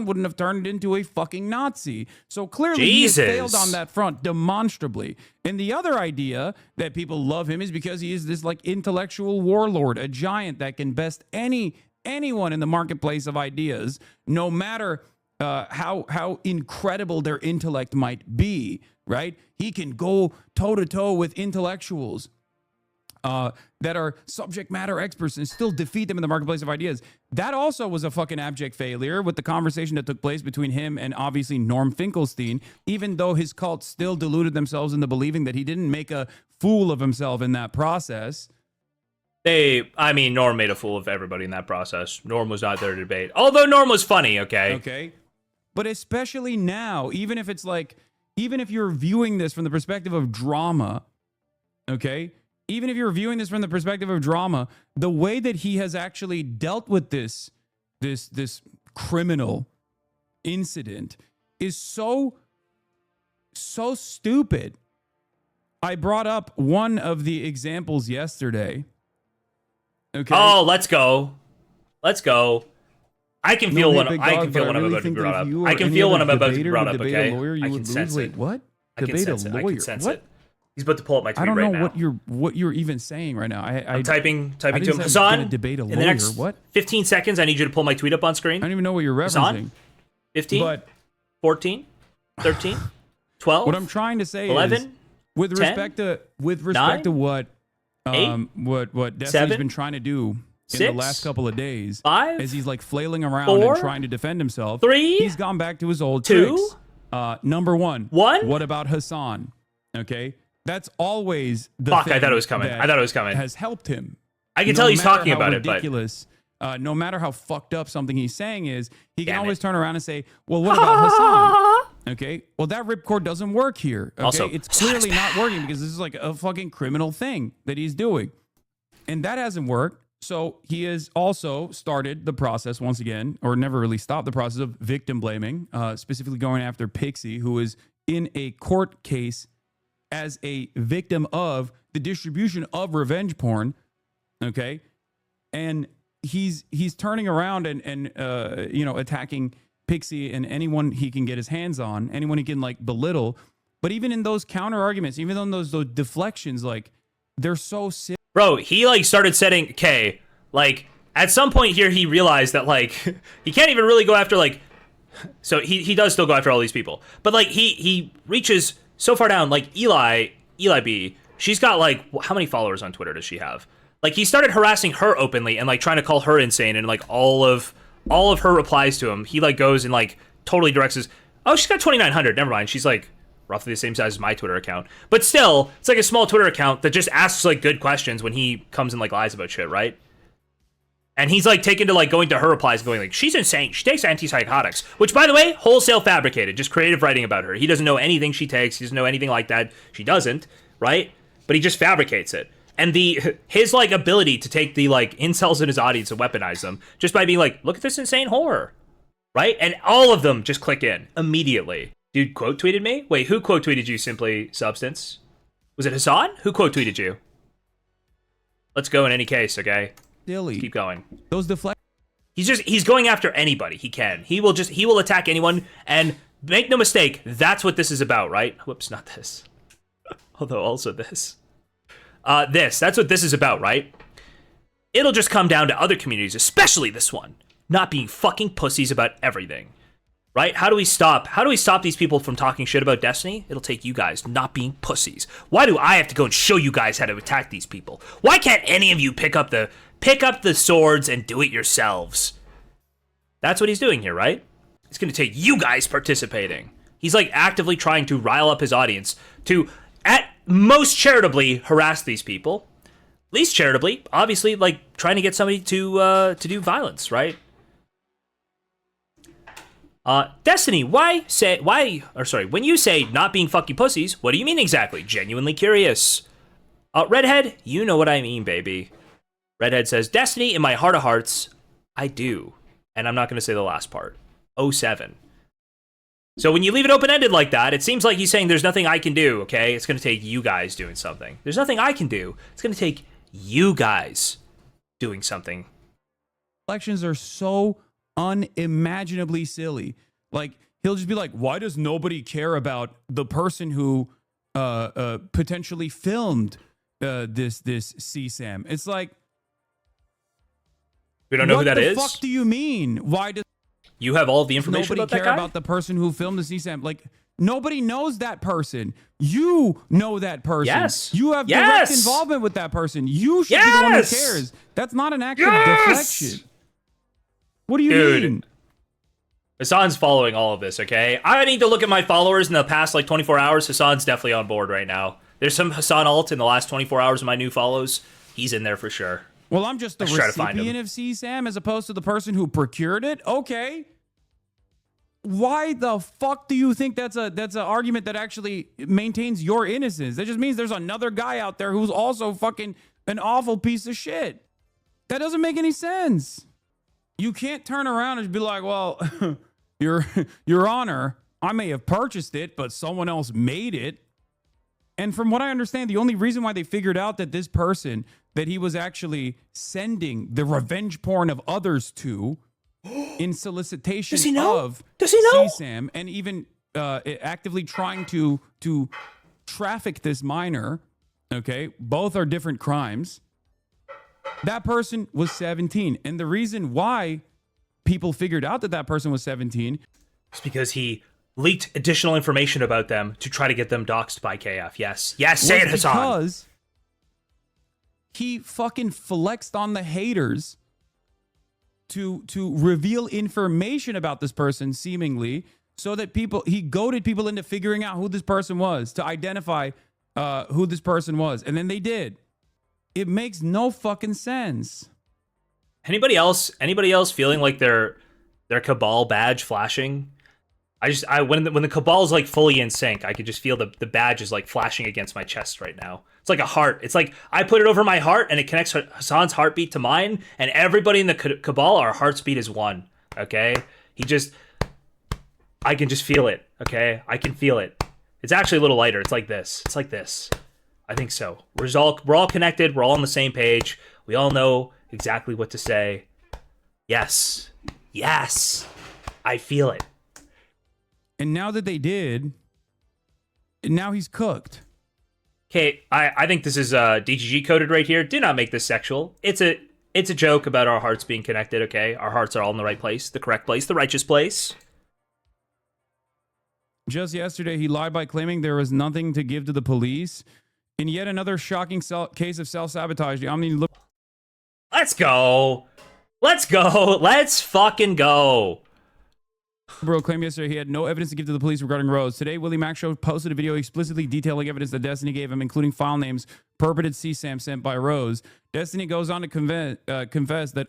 wouldn't have turned into a fucking Nazi. So clearly he has failed on that front demonstrably. And the other idea that people love him is because he is this like intellectual warlord, a giant that can best anyone in the marketplace of ideas, no matter how incredible their intellect might be, right? He can go toe-to-toe with intellectuals that are subject matter experts and still defeat them in the marketplace of ideas. That also was a fucking abject failure with the conversation that took place between him and obviously Norm Finkelstein, even though his cult still deluded themselves into believing that he didn't make a fool of himself in that process. Norm made a fool of everybody in that process. Norm was not there to debate. Although Norm was funny, okay? Okay. But especially now, even if you're viewing this from the perspective of drama, okay? Even if you're viewing this from the perspective of drama, the way that he has actually dealt with this criminal incident is so stupid. I brought up one of the examples yesterday. Okay. Oh, let's go. I can feel when I'm about to be brought up. I can feel when I'm about to be brought up, okay? I can sense it. What? I can sense it. I can sense it. He's about to pull up my tweet right now. I don't know what you're even saying right now. I'm typing to him. Hassan, debate a lawyer. In the next what? 15 seconds, I need you to pull my tweet up on screen. I don't even know what you're referencing. Hassan, 15, 14, 13, 12. What I'm trying to say 11, is, with respect to what Destiny's 7, been trying to do 6, in the last couple of days, 5, as he's like flailing around 4, and trying to defend himself, 3, he's gone back to his old 2, tricks. Number 1. What about Hassan? Okay. That's always the thing I thought it was coming. Has helped him. I can tell he's talking about it, but no matter how fucked up something he's saying is, he can always turn around and say, well, what about Hassan? Okay. Well, that ripcord doesn't work here. Okay. Also, it's clearly not working because this is like a fucking criminal thing that he's doing. And that hasn't worked. So he has also started the process once again, or never really stopped the process of victim blaming, specifically going after Pixie, who is in a court case as a victim of the distribution of revenge porn, okay? And he's turning around and attacking Pixie and anyone he can get his hands on, anyone he can like belittle. But even in those counter arguments, even in those deflections, like they're so sick. Bro, he like started setting, okay, like at some point here he realized that like he can't even really go after like, so he does still go after all these people, but like he reaches so far down, like Eli B, she's got like, how many followers on Twitter does she have? Like he started harassing her openly and like trying to call her insane, and like all of her replies to him, he like goes and like totally directs his, oh, she's got 2,900, never mind, she's like roughly the same size as my Twitter account, but still, it's like a small Twitter account that just asks like good questions when he comes and like lies about shit, right? And he's like taken to like going to her replies and going like, she's insane, she takes antipsychotics, which by the way, wholesale fabricated, just creative writing about her. He doesn't know anything she takes, he doesn't know anything like that, she doesn't, right? But he just fabricates it. And his like ability to take the like incels in his audience and weaponize them just by being like, look at this insane horror, right? And all of them just click in immediately. Dude quote tweeted me? Wait, who quote tweeted you, Simply Substance? Was it Hassan? Who quote tweeted you? Let's go in any case, okay? Silly. Let's keep going. Those deflect. He's going after anybody he can. He will attack anyone, and make no mistake, that's what this is about, right? Whoops, not this. Although also this. That's what this is about, right? It'll just come down to other communities, especially this one, not being fucking pussies about everything. Right? How do we stop these people from talking shit about Destiny? It'll take you guys not being pussies. Why do I have to go and show you guys how to attack these people? Why can't any of you pick up the swords and do it yourselves? That's what he's doing here, right? It's going to take you guys participating. He's like actively trying to rile up his audience to, at most charitably harassed these people. Least charitably, obviously, like trying to get somebody to do violence, right? Destiny, when you say not being fucking pussies, what do you mean exactly? Genuinely curious. Redhead, you know what I mean, baby. Redhead says, Destiny, in my heart of hearts, I do. And I'm not going to say the last part. 07. So when you leave it open-ended like that, it seems like he's saying there's nothing I can do, okay? It's going to take you guys doing something. There's nothing I can do. It's going to take you guys doing something. Elections are so unimaginably silly. Like, he'll just be like, why does nobody care about the person who potentially filmed this CSAM? It's like, we don't know who that is. What the fuck do you mean? Why does you have all the information nobody about that care guy? about the person who filmed the CSAM? Like, nobody knows that person. You know that person. Yes. You have direct involvement with that person. You should be the one who cares. That's not an act of deflection. What do you mean? Hassan's following all of this, okay? I need to look at my followers in the past, 24 hours. Hassan's definitely on board right now. There's some Hassan alt in the last 24 hours of my new follows. He's in there for sure. Well, I'm just the recipient of CSAM as opposed to the person who procured it? Okay. Why the fuck do you think that's an argument that actually maintains your innocence? That just means there's another guy out there who's also fucking an awful piece of shit. That doesn't make any sense. You can't turn around and be like, well, Your Honor, I may have purchased it, but someone else made it. And from what I understand, the only reason why they figured out that this person that he was actually sending the revenge porn of others to in solicitation of CSAM and even actively trying to traffic this minor, okay, both are different crimes. That person was 17. And the reason why people figured out that that person was 17 is because he leaked additional information about them to try to get them doxxed by KF. Yes. Yes, say it, Hassan. Because he fucking flexed on the haters to reveal information about this person, seemingly, so that he goaded people into figuring out who this person was, to identify who this person was. And then they did. It makes no fucking sense. Anybody else feeling like their Cabal badge flashing? When the Cabal's fully in sync, I could just feel the badge is flashing against my chest right now. It's like a heart. It's like I put it over my heart and it connects Hassan's heartbeat to mine, and everybody in the Cabal, our heart's beat is one. Okay? I can just feel it. Okay? I can feel it. It's actually a little lighter. It's like this. It's like this. I think so. We're all connected. We're all on the same page. We all know exactly what to say. Yes. Yes. I feel it. And now that they did, now he's cooked. Okay, I think this is DGG coded right here. Do not make this sexual. It's a joke about our hearts being connected, okay? Our hearts are all in the right place, the correct place, the righteous place. Just yesterday, he lied by claiming there was nothing to give to the police. In yet another shocking case of self-sabotage, the Omni look. Let's go. Let's go. Let's fucking go. Bro claimed yesterday he had no evidence to give to the police regarding Rose. Today, WillyMacShow posted a video explicitly detailing evidence that Destiny gave him, including file names purported CSAM sent by Rose. Destiny goes on to confess that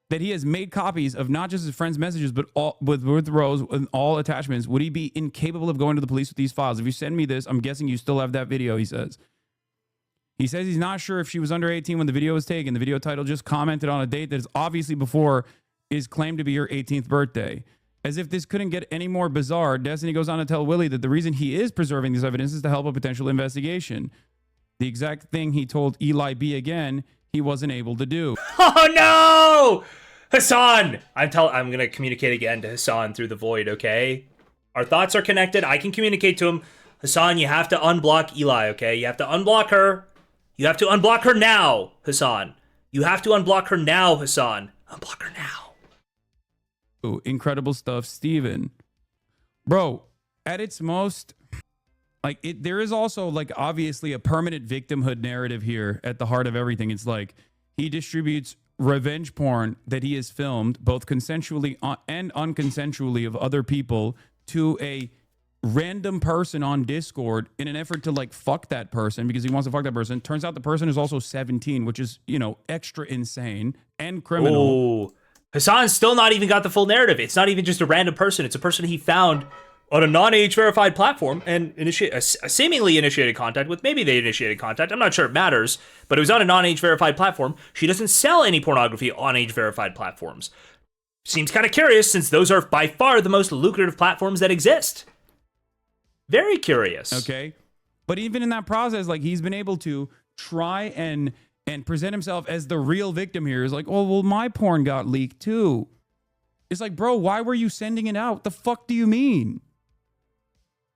he has made copies of not just his friend's messages, but all with Rose and all attachments. Would he be incapable of going to the police with these files? If you send me this, I'm guessing you still have that video, he says. He says he's not sure if she was under 18 when the video was taken. The video title just commented on a date that is obviously before is claimed to be her 18th birthday. As if this couldn't get any more bizarre, Destiny goes on to tell Willy that the reason he is preserving this evidence is to help a potential investigation. The exact thing he told Eli B again, he wasn't able to do. Oh no! Hassan! I'm gonna communicate again to Hassan through the void, okay? Our thoughts are connected. I can communicate to him. Hassan, you have to unblock Eli, okay? You have to unblock her. You have to unblock her now, Hassan. You have to unblock her now, Hassan. Unblock her now. Ooh, incredible stuff, Steven. Bro, at its most, there is also obviously a permanent victimhood narrative here at the heart of everything. It's he distributes revenge porn that he has filmed both consensually and unconsensually of other people to a random person on Discord in an effort to like fuck that person because he wants to fuck that person. Turns out the person is also 17, which is, you know, extra insane and criminal. Ooh. Hassan's still not even got the full narrative. It's not even just a random person. It's a person he found on a non-age verified platform and seemingly initiated contact with. Maybe they initiated contact. I'm not sure it matters, but it was on a non-age verified platform. She doesn't sell any pornography on age verified platforms. Seems kind of curious since those are by far the most lucrative platforms that exist. Very curious. Okay. But even in that process, like he's been able to try and present himself as the real victim here. He's like, oh, well, my porn got leaked too. It's like, bro, why were you sending it out? The fuck do you mean?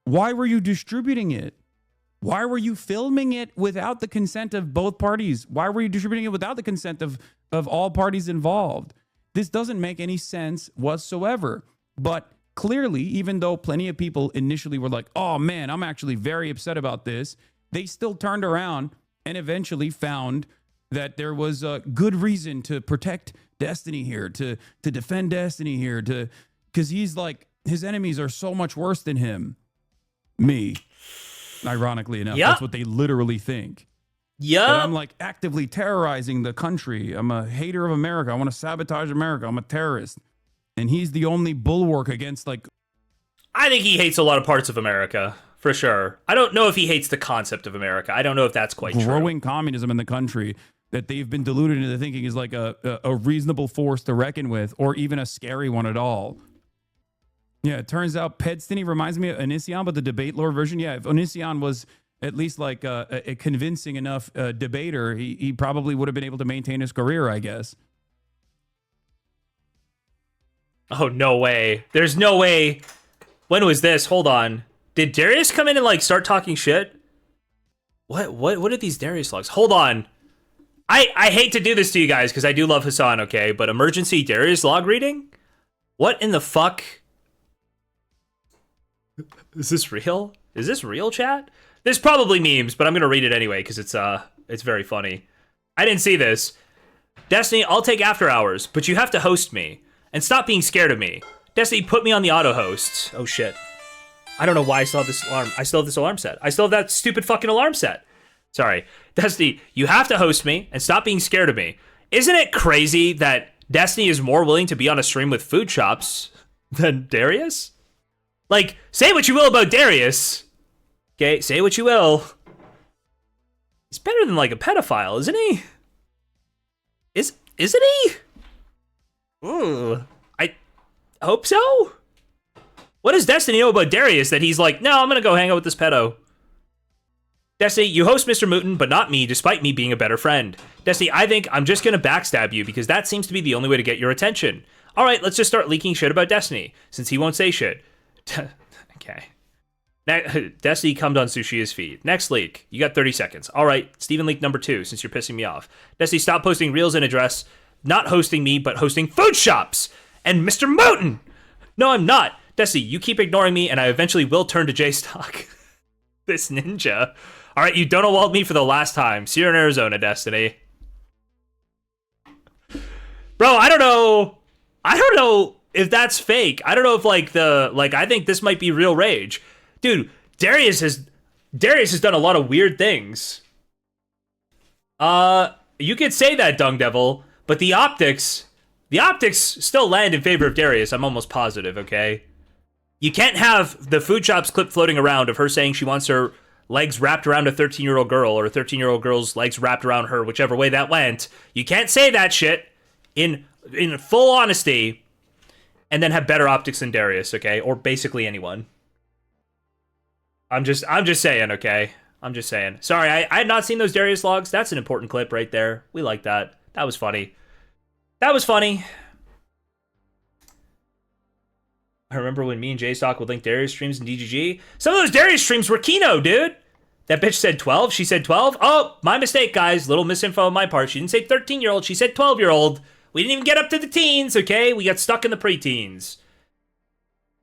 Why were you distributing it? Why were you filming it without the consent of both parties? Why were you distributing it without the consent of all parties involved? This doesn't make any sense whatsoever. But clearly, even though plenty of people initially were like, oh man, I'm actually very upset about this, they still turned around and eventually found that there was a good reason to protect Destiny here, to defend Destiny here, because he's like, his enemies are so much worse than him. Me. Ironically enough, Yep. That's what they literally think. Yeah. That I'm like actively terrorizing the country. I'm a hater of America. I want to sabotage America. I'm a terrorist. And he's the only bulwark against like... I think he hates a lot of parts of America, for sure. I don't know if he hates the concept of America. I don't know if that's quite true. growing communism in the country that they've been deluded into thinking is like a reasonable force to reckon with, or even a scary one at all. Yeah, it turns out Pedstiny reminds me of Onision, but the debate lore version. Yeah, if Onision was at least like a convincing enough debater, he probably would have been able to maintain his career, I guess. Oh, no way. There's no way. When was this? Hold on. Did Darius come in and like start talking shit? What are these Darius logs? Hold on. I hate to do this to you guys because I do love Hassan, okay? But emergency Darius log reading? What in the fuck? Is this real? Is this real, chat? There's probably memes, but I'm gonna read it anyway because it's very funny. I didn't see this. Destiny, I'll take after hours, but you have to host me. And stop being scared of me. Destiny, put me on the auto host. Oh shit. I don't know why I still have this alarm. I still have this alarm set. I still have that stupid fucking alarm set. Sorry. Destiny, you have to host me and stop being scared of me. Isn't it crazy that Destiny is more willing to be on a stream with food shops than Darius? Like, say what you will about Darius. Okay, say what you will. He's better than like a pedophile, isn't he? Isn't he? Ooh, I hope so. What does Destiny know about Darius that he's like, no, I'm gonna go hang out with this pedo? Destiny, you host Mr. Mooten, but not me, despite me being a better friend. Destiny, I think I'm just gonna backstab you because that seems to be the only way to get your attention. All right, let's just start leaking shit about Destiny, since he won't say shit. Okay. Destiny cummed on Sushi's feed. Next leak. You got 30 seconds. All right, Steven leak number 2, since you're pissing me off. Destiny, stop posting reels and address. Not hosting me, but hosting food shops. And Mr. Mooten. No, I'm not. Destiny, you keep ignoring me, and I eventually will turn to JSTLK. This ninja. All right, you Donald Walt me for the last time. See you in Arizona, Destiny. Bro, I don't know if that's fake. I don't know if I think this might be real rage. Dude, Darius has done a lot of weird things. You could say that, Dung Devil, but the optics still land in favor of Darius. I'm almost positive, okay? You can't have the food shops clip floating around of her saying she wants her legs wrapped around a 13-year-old girl or a 13-year-old girl's legs wrapped around her, whichever way that went. You can't say that shit in full honesty and then have better optics than Darius, okay? Or basically anyone. I'm just saying, okay? I'm just saying. Sorry, I had not seen those Darius logs. That's an important clip right there. We like that. That was funny. That was funny. I remember when me and JSTLK would link Darius streams in DGG. Some of those Darius streams were Kino, dude. That bitch said 12. She said 12. Oh, my mistake, guys. Little misinfo on my part. She didn't say 13-year-old. She said 12-year-old. We didn't even get up to the teens, okay? We got stuck in the preteens.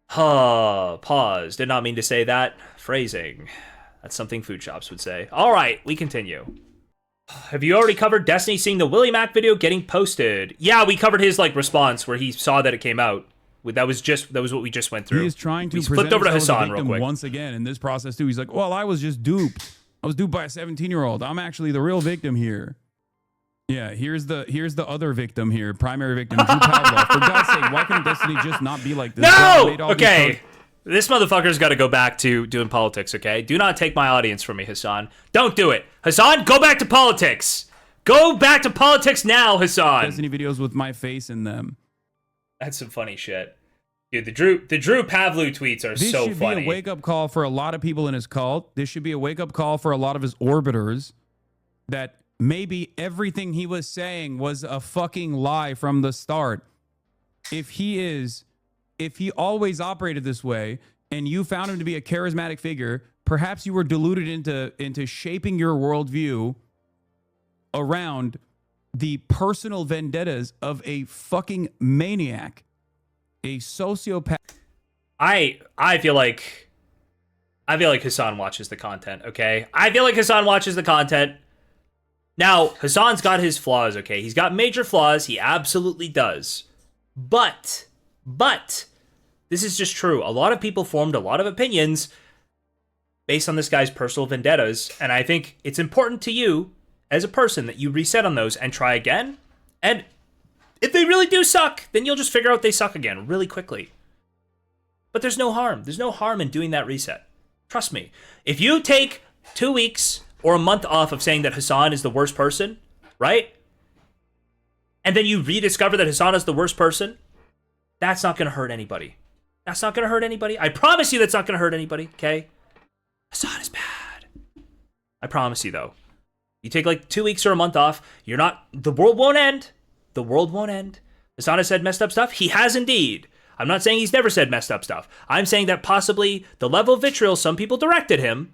Pause. Did not mean to say that. Phrasing. That's something food shops would say. All right, we continue. Have you already covered Destiny seeing the WillyMac video getting posted? Yeah, we covered his response where he saw that it came out. That was what we just went through. He is trying to we flipped present over to himself as a Hassan real victim quick. once again in this process too. He's like, well, I was just duped. I was duped by a 17-year-old. I'm actually the real victim here. Yeah, here's the other victim here, primary victim, Drew Pavlov. For God's sake, why can Destiny just not be like this? No! Okay. This motherfucker's got to go back to doing politics, okay? Do not take my audience from me, Hassan. Don't do it. Hassan, go back to politics. Go back to politics now, Hassan. Destiny videos with my face in them. That's some funny shit. Dude, the Drew Pavlu tweets are This so should funny. be a wake-up call for a lot of people in his cult. This should be a wake-up call for a lot of his orbiters that maybe everything he was saying was a fucking lie from the start. If he always operated this way and you found him to be a charismatic figure, perhaps you were deluded into shaping your worldview around the personal vendettas of a fucking maniac, a sociopath. I feel like Hassan watches the content, okay? I feel like Hassan watches the content. Now, Hassan's got his flaws, okay? He's got major flaws. He absolutely does. But, this is just true. A lot of people formed a lot of opinions based on this guy's personal vendettas, and I think it's important to you, as a person, that you reset on those and try again. And if they really do suck, then you'll just figure out they suck again really quickly. But there's no harm. There's no harm in doing that reset. Trust me. If you take 2 weeks or a month off of saying that Hassan is the worst person, right? And then you rediscover that Hassan is the worst person, that's not going to hurt anybody. That's not going to hurt anybody. I promise you that's not going to hurt anybody, okay? Hassan is bad. I promise you, though. You take like 2 weeks or a month off, the world won't end. The world won't end. Hassan has said messed up stuff. He has indeed. I'm not saying he's never said messed up stuff. I'm saying that possibly the level of vitriol some people directed him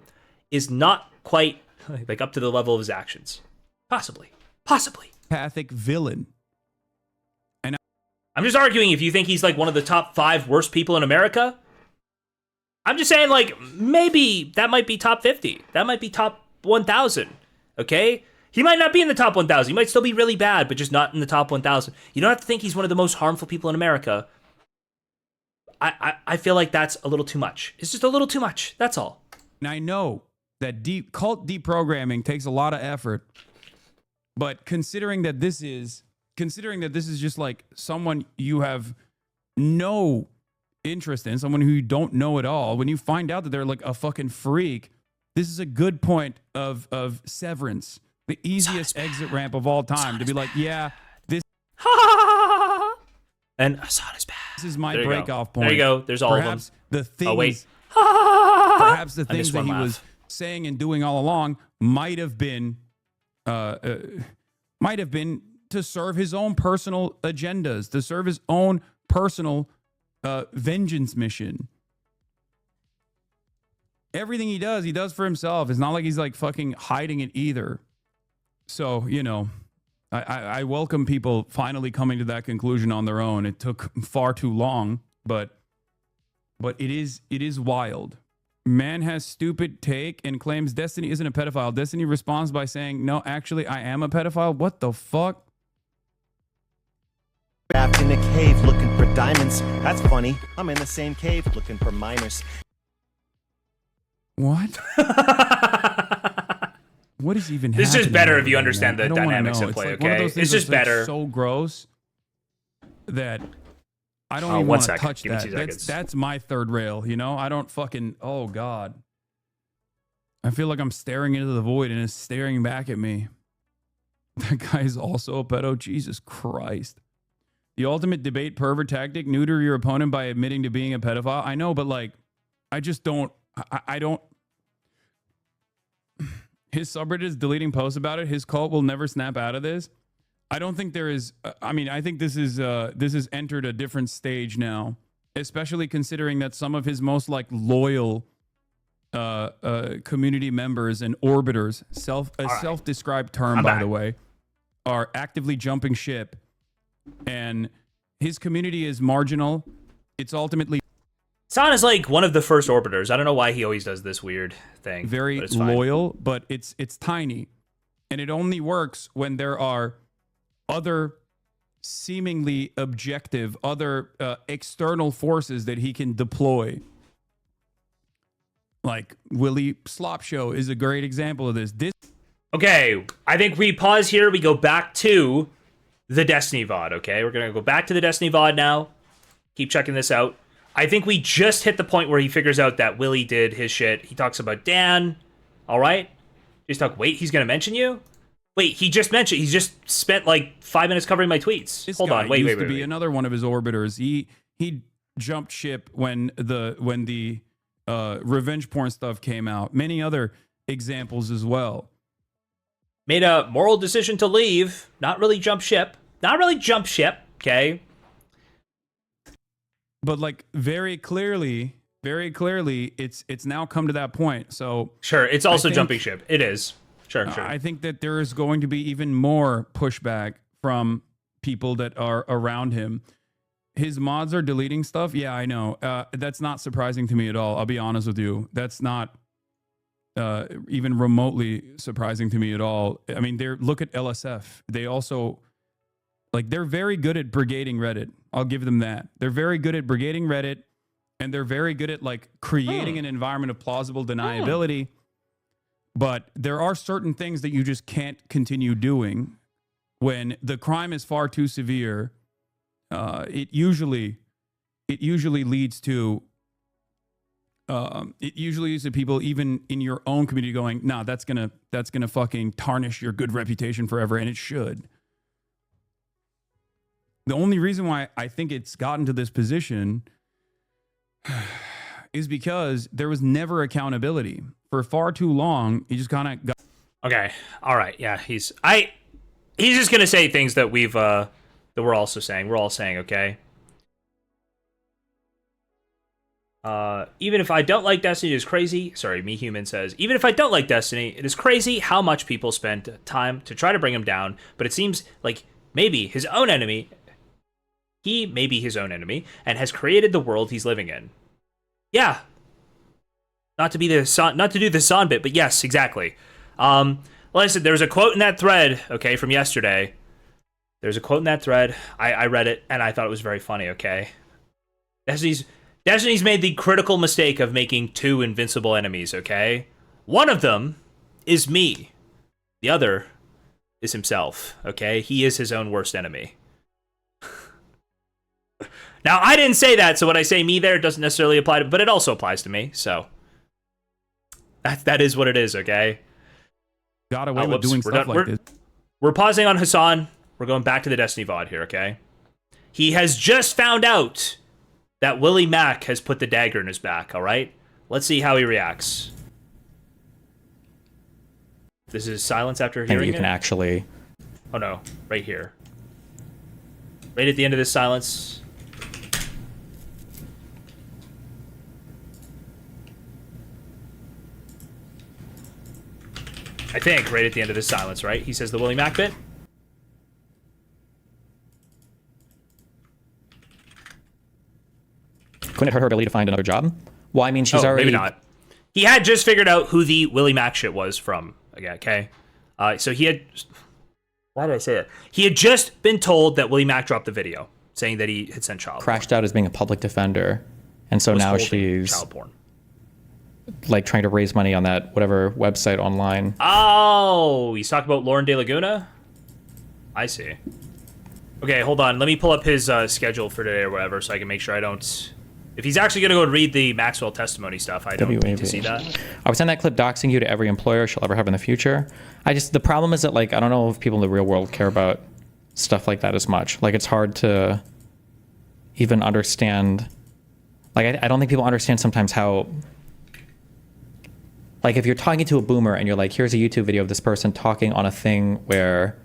is not quite like up to the level of his actions. Possibly. Pathic villain. And I'm just arguing if you think he's like one of the top 5 worst people in America. I'm just saying like maybe that might be top 50. That might be top 1,000. Okay? He might not be in the top 1,000. He might still be really bad, but just not in the top 1,000. You don't have to think he's one of the most harmful people in America. I feel like that's a little too much. It's just a little too much. That's all. And I know that cult deprogramming takes a lot of effort, but considering that this is just like someone you have no interest in, someone who you don't know at all, when you find out that they're like a fucking freak, this is a good point of severance, the easiest exit ramp of all time to be like, yeah, this and Hassan is bad. This is my break-off point. There you go. There's all perhaps of them. The things, oh, wait. Perhaps the things that he was saying and doing all along might have been to serve his own personal agendas, to serve his own personal vengeance mission. Everything he does for himself. It's not like he's like fucking hiding it either. So, you know, I welcome people finally coming to that conclusion on their own. It took far too long, but it is wild. Man has stupid take and claims Destiny isn't a pedophile. Destiny responds by saying, no, actually, I am a pedophile. What the fuck? Trapped in a cave looking for diamonds. That's funny. I'm in the same cave looking for miners. What? What is even happening? It's just better if you there, understand man? the dynamics at play, okay? It's just better. So gross that I don't even 1 want to second. touch Give me that. 2 seconds. That's my third rail, you know? I don't fucking, oh God. I feel like I'm staring into the void and it's staring back at me. That guy is also a pedo. Jesus Christ. The ultimate debate pervert tactic, neuter your opponent by admitting to being a pedophile. I know, but like, I just don't, I don't. His subreddit is deleting posts about it. His cult will never snap out of this. I don't think there is. I mean, I think this has entered a different stage now, especially considering that some of his most like loyal community members and orbiters, self-described term by the way, are actively jumping ship, and his community is marginal. It's ultimately. San is like one of the first orbiters. I don't know why he always does this weird thing. Very loyal, but it's tiny. And it only works when there are other seemingly objective, other external forces that he can deploy. Like Willie Slop Show is a great example of this. Okay, I think we pause here. We go back to the Destiny VOD, okay? We're going to go back to the Destiny VOD now. Keep checking this out. I think we just hit the point where he figures out that Willie did his shit. He talks about Dan. All right? Wait, he's going to mention you? Wait, he just spent like 5 minutes covering my tweets. This Hold guy on, wait. used to be another one of his orbiters. He jumped ship when the revenge porn stuff came out. Many other examples as well. Made a moral decision to leave. Not really jump ship. Okay? But like very clearly, it's now come to that point. So sure, it's also jumping ship. It is. Sure. I think that there is going to be even more pushback from people that are around him. His mods are deleting stuff. Yeah, I know. That's not surprising to me at all. I'll be honest with you. That's not even remotely surprising to me at all. I mean, look at LSF. They also, they're very good at brigading Reddit. I'll give them that. They're very good at brigading Reddit, and they're very good at creating an environment of plausible deniability. But there are certain things that you just can't continue doing when the crime is far too severe. It usually leads to people even in your own community going, nah, that's gonna fucking tarnish your good reputation forever, and it should. The only reason why I think it's gotten to this position is because there was never accountability. For far too long, he just kind of got... Okay, all right, yeah, he's just gonna say things that that we're also saying. We're all saying, okay? Even if I don't like Destiny, it is crazy. Sorry, Me Human says, even if I don't like Destiny, it is crazy how much people spend time to try to bring him down, but it seems like maybe his own enemy, and has created the world he's living in. Yeah. Not to do the San bit, but yes, exactly. Listen, there's a quote in that thread, okay, from yesterday. There's a quote in that thread. I read it, and I thought it was very funny, okay? Destiny's made the critical mistake of making 2 invincible enemies, okay? One of them is me. The other is himself, okay? He is his own worst enemy. Now, I didn't say that, so when I say me there, it doesn't necessarily apply to, but it also applies to me, so. That is what it is, okay? Got away with doing stuff like this. We're pausing on Hassan. We're going back to the Destiny VOD here, okay? He has just found out that Willie Mac has put the dagger in his back, all right? Let's see how he reacts. This is silence after hearing it? You can actually... Oh, no. Right here. Right at the end of this silence... I think, right at the end of this silence, right? He says the Willie Mac bit. Couldn't it hurt her ability to find another job? Well, I mean, she's already... Maybe not. He had just figured out who the Willie Mac shit was from. Okay. So he had... Why did I say that? He had just been told that Willie Mac dropped the video, saying that he had sent child crashed out as being a public defender. And so now she's... child porn. Trying to raise money on that whatever website online. Oh, he's talking about Lauren De Laguna? I see. Okay, hold on. Let me pull up his schedule for today or whatever so I can make sure I don't... If he's actually going to go and read the Maxwell testimony stuff, I don't need to see that. I would send that clip doxing you to every employer she'll ever have in the future. The problem is that, I don't know if people in the real world care about stuff like that as much. It's hard to even understand. I don't think people understand sometimes how... if you're talking to a boomer and you're like, here's a YouTube video of this person talking on a thing where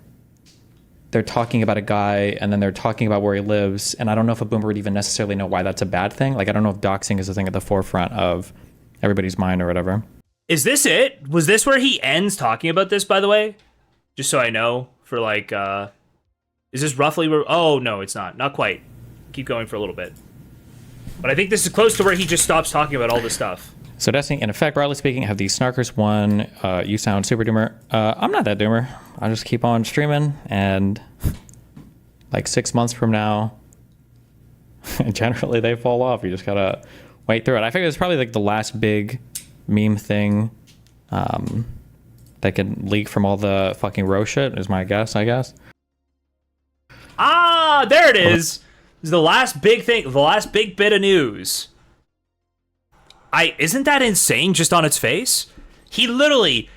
they're talking about a guy and then they're talking about where he lives. And I don't know if a boomer would even necessarily know why that's a bad thing. I don't know if doxing is a thing at the forefront of everybody's mind or whatever. Is this it? Was this where he ends talking about this, by the way? Just so I know for is this roughly where, oh no, it's not. Not quite. Keep going for a little bit. But I think this is close to where he just stops talking about all this stuff. So Destiny, in effect, broadly speaking, have these snarkers. One, you sound super doomer. I'm not that doomer. I just keep on streaming and like 6 months from now. And generally they fall off. You just gotta wait through it. I figure it's probably like the last big meme thing that can leak from all the fucking Rose shit is my guess, I guess. Ah, there it is. This is the last big thing, the last big bit of news. Isn't that insane just on its face? He literally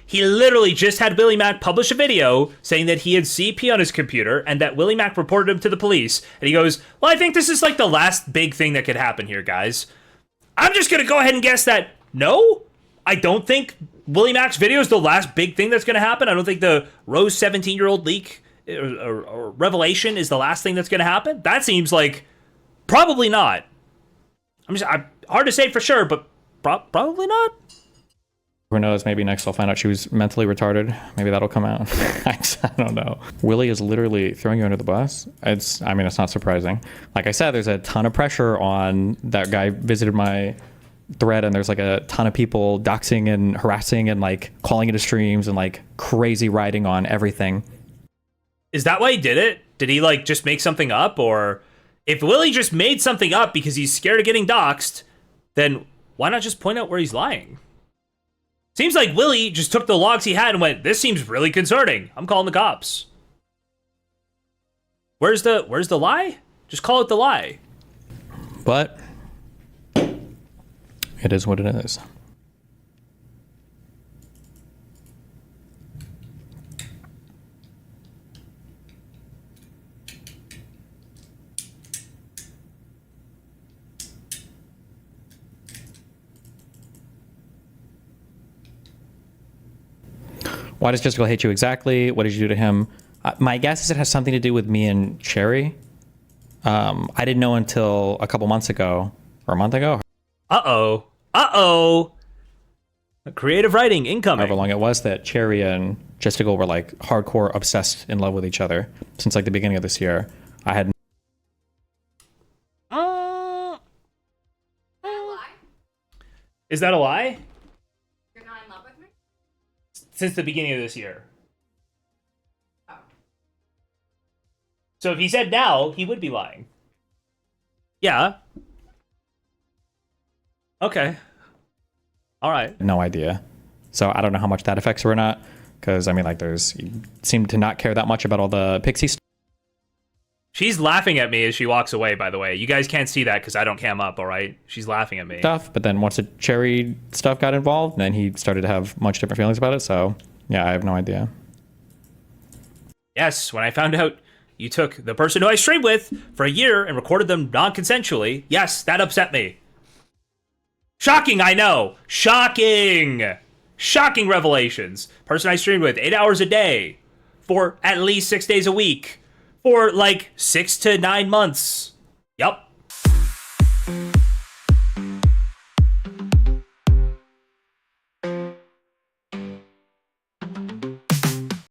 just had WillyMac publish a video saying that he had CP on his computer and that WillyMac reported him to the police. And he goes, well, I think this is like the last big thing that could happen here, guys. I'm just going to go ahead and guess that no, I don't think WillyMac's video is the last big thing that's going to happen. I don't think the Rose 17-year-old leak or revelation is the last thing that's going to happen. That seems like probably not. Hard to say for sure, but probably not. Who knows? Maybe next I'll find out she was mentally retarded. Maybe that'll come out. I don't know. Willie is literally throwing you under the bus. It's not surprising. Like I said, there's a ton of pressure on that guy. Visited my thread, and there's like a ton of people doxing and harassing and like calling into streams and like crazy writing on everything. Is that why he did it? Did he like just make something up? Or if Willie just made something up because he's scared of getting doxed, then why not just point out where he's lying? Seems like Willie just took the logs he had and went, this seems really concerning. I'm calling the cops. Where's the lie? Just call it the lie. But it is what it is. Why does Jessica hate you exactly? What did you do to him? My guess is it has something to do with me and Cherry. I didn't know until a couple months ago, or a month ago. Uh-oh. Creative writing incoming. However long it was that Cherry and Jessica were like hardcore obsessed in love with each other since like the beginning of this year. I had. Is that a lie? You're not in love with me? Since the beginning of this year. Oh. So if he said now, he would be lying. Yeah. Okay. All right. No idea. So I don't know how much that affects her or not. Because, I mean, like, you seem to not care that much about all the Pixie stuff. She's laughing at me as she walks away, by the way. You guys can't see that because I don't cam up, all right? She's laughing at me. But then once the Cherry stuff got involved, then he started to have much different feelings about it. So, yeah, I have no idea. Yes, when I found out you took the person who I streamed with for a year and recorded them non-consensually, yes, that upset me. Shocking, I know. Shocking. Shocking revelations. Person I streamed with 8 hours a day for at least 6 days a week for like 6 to 9 months. Yep.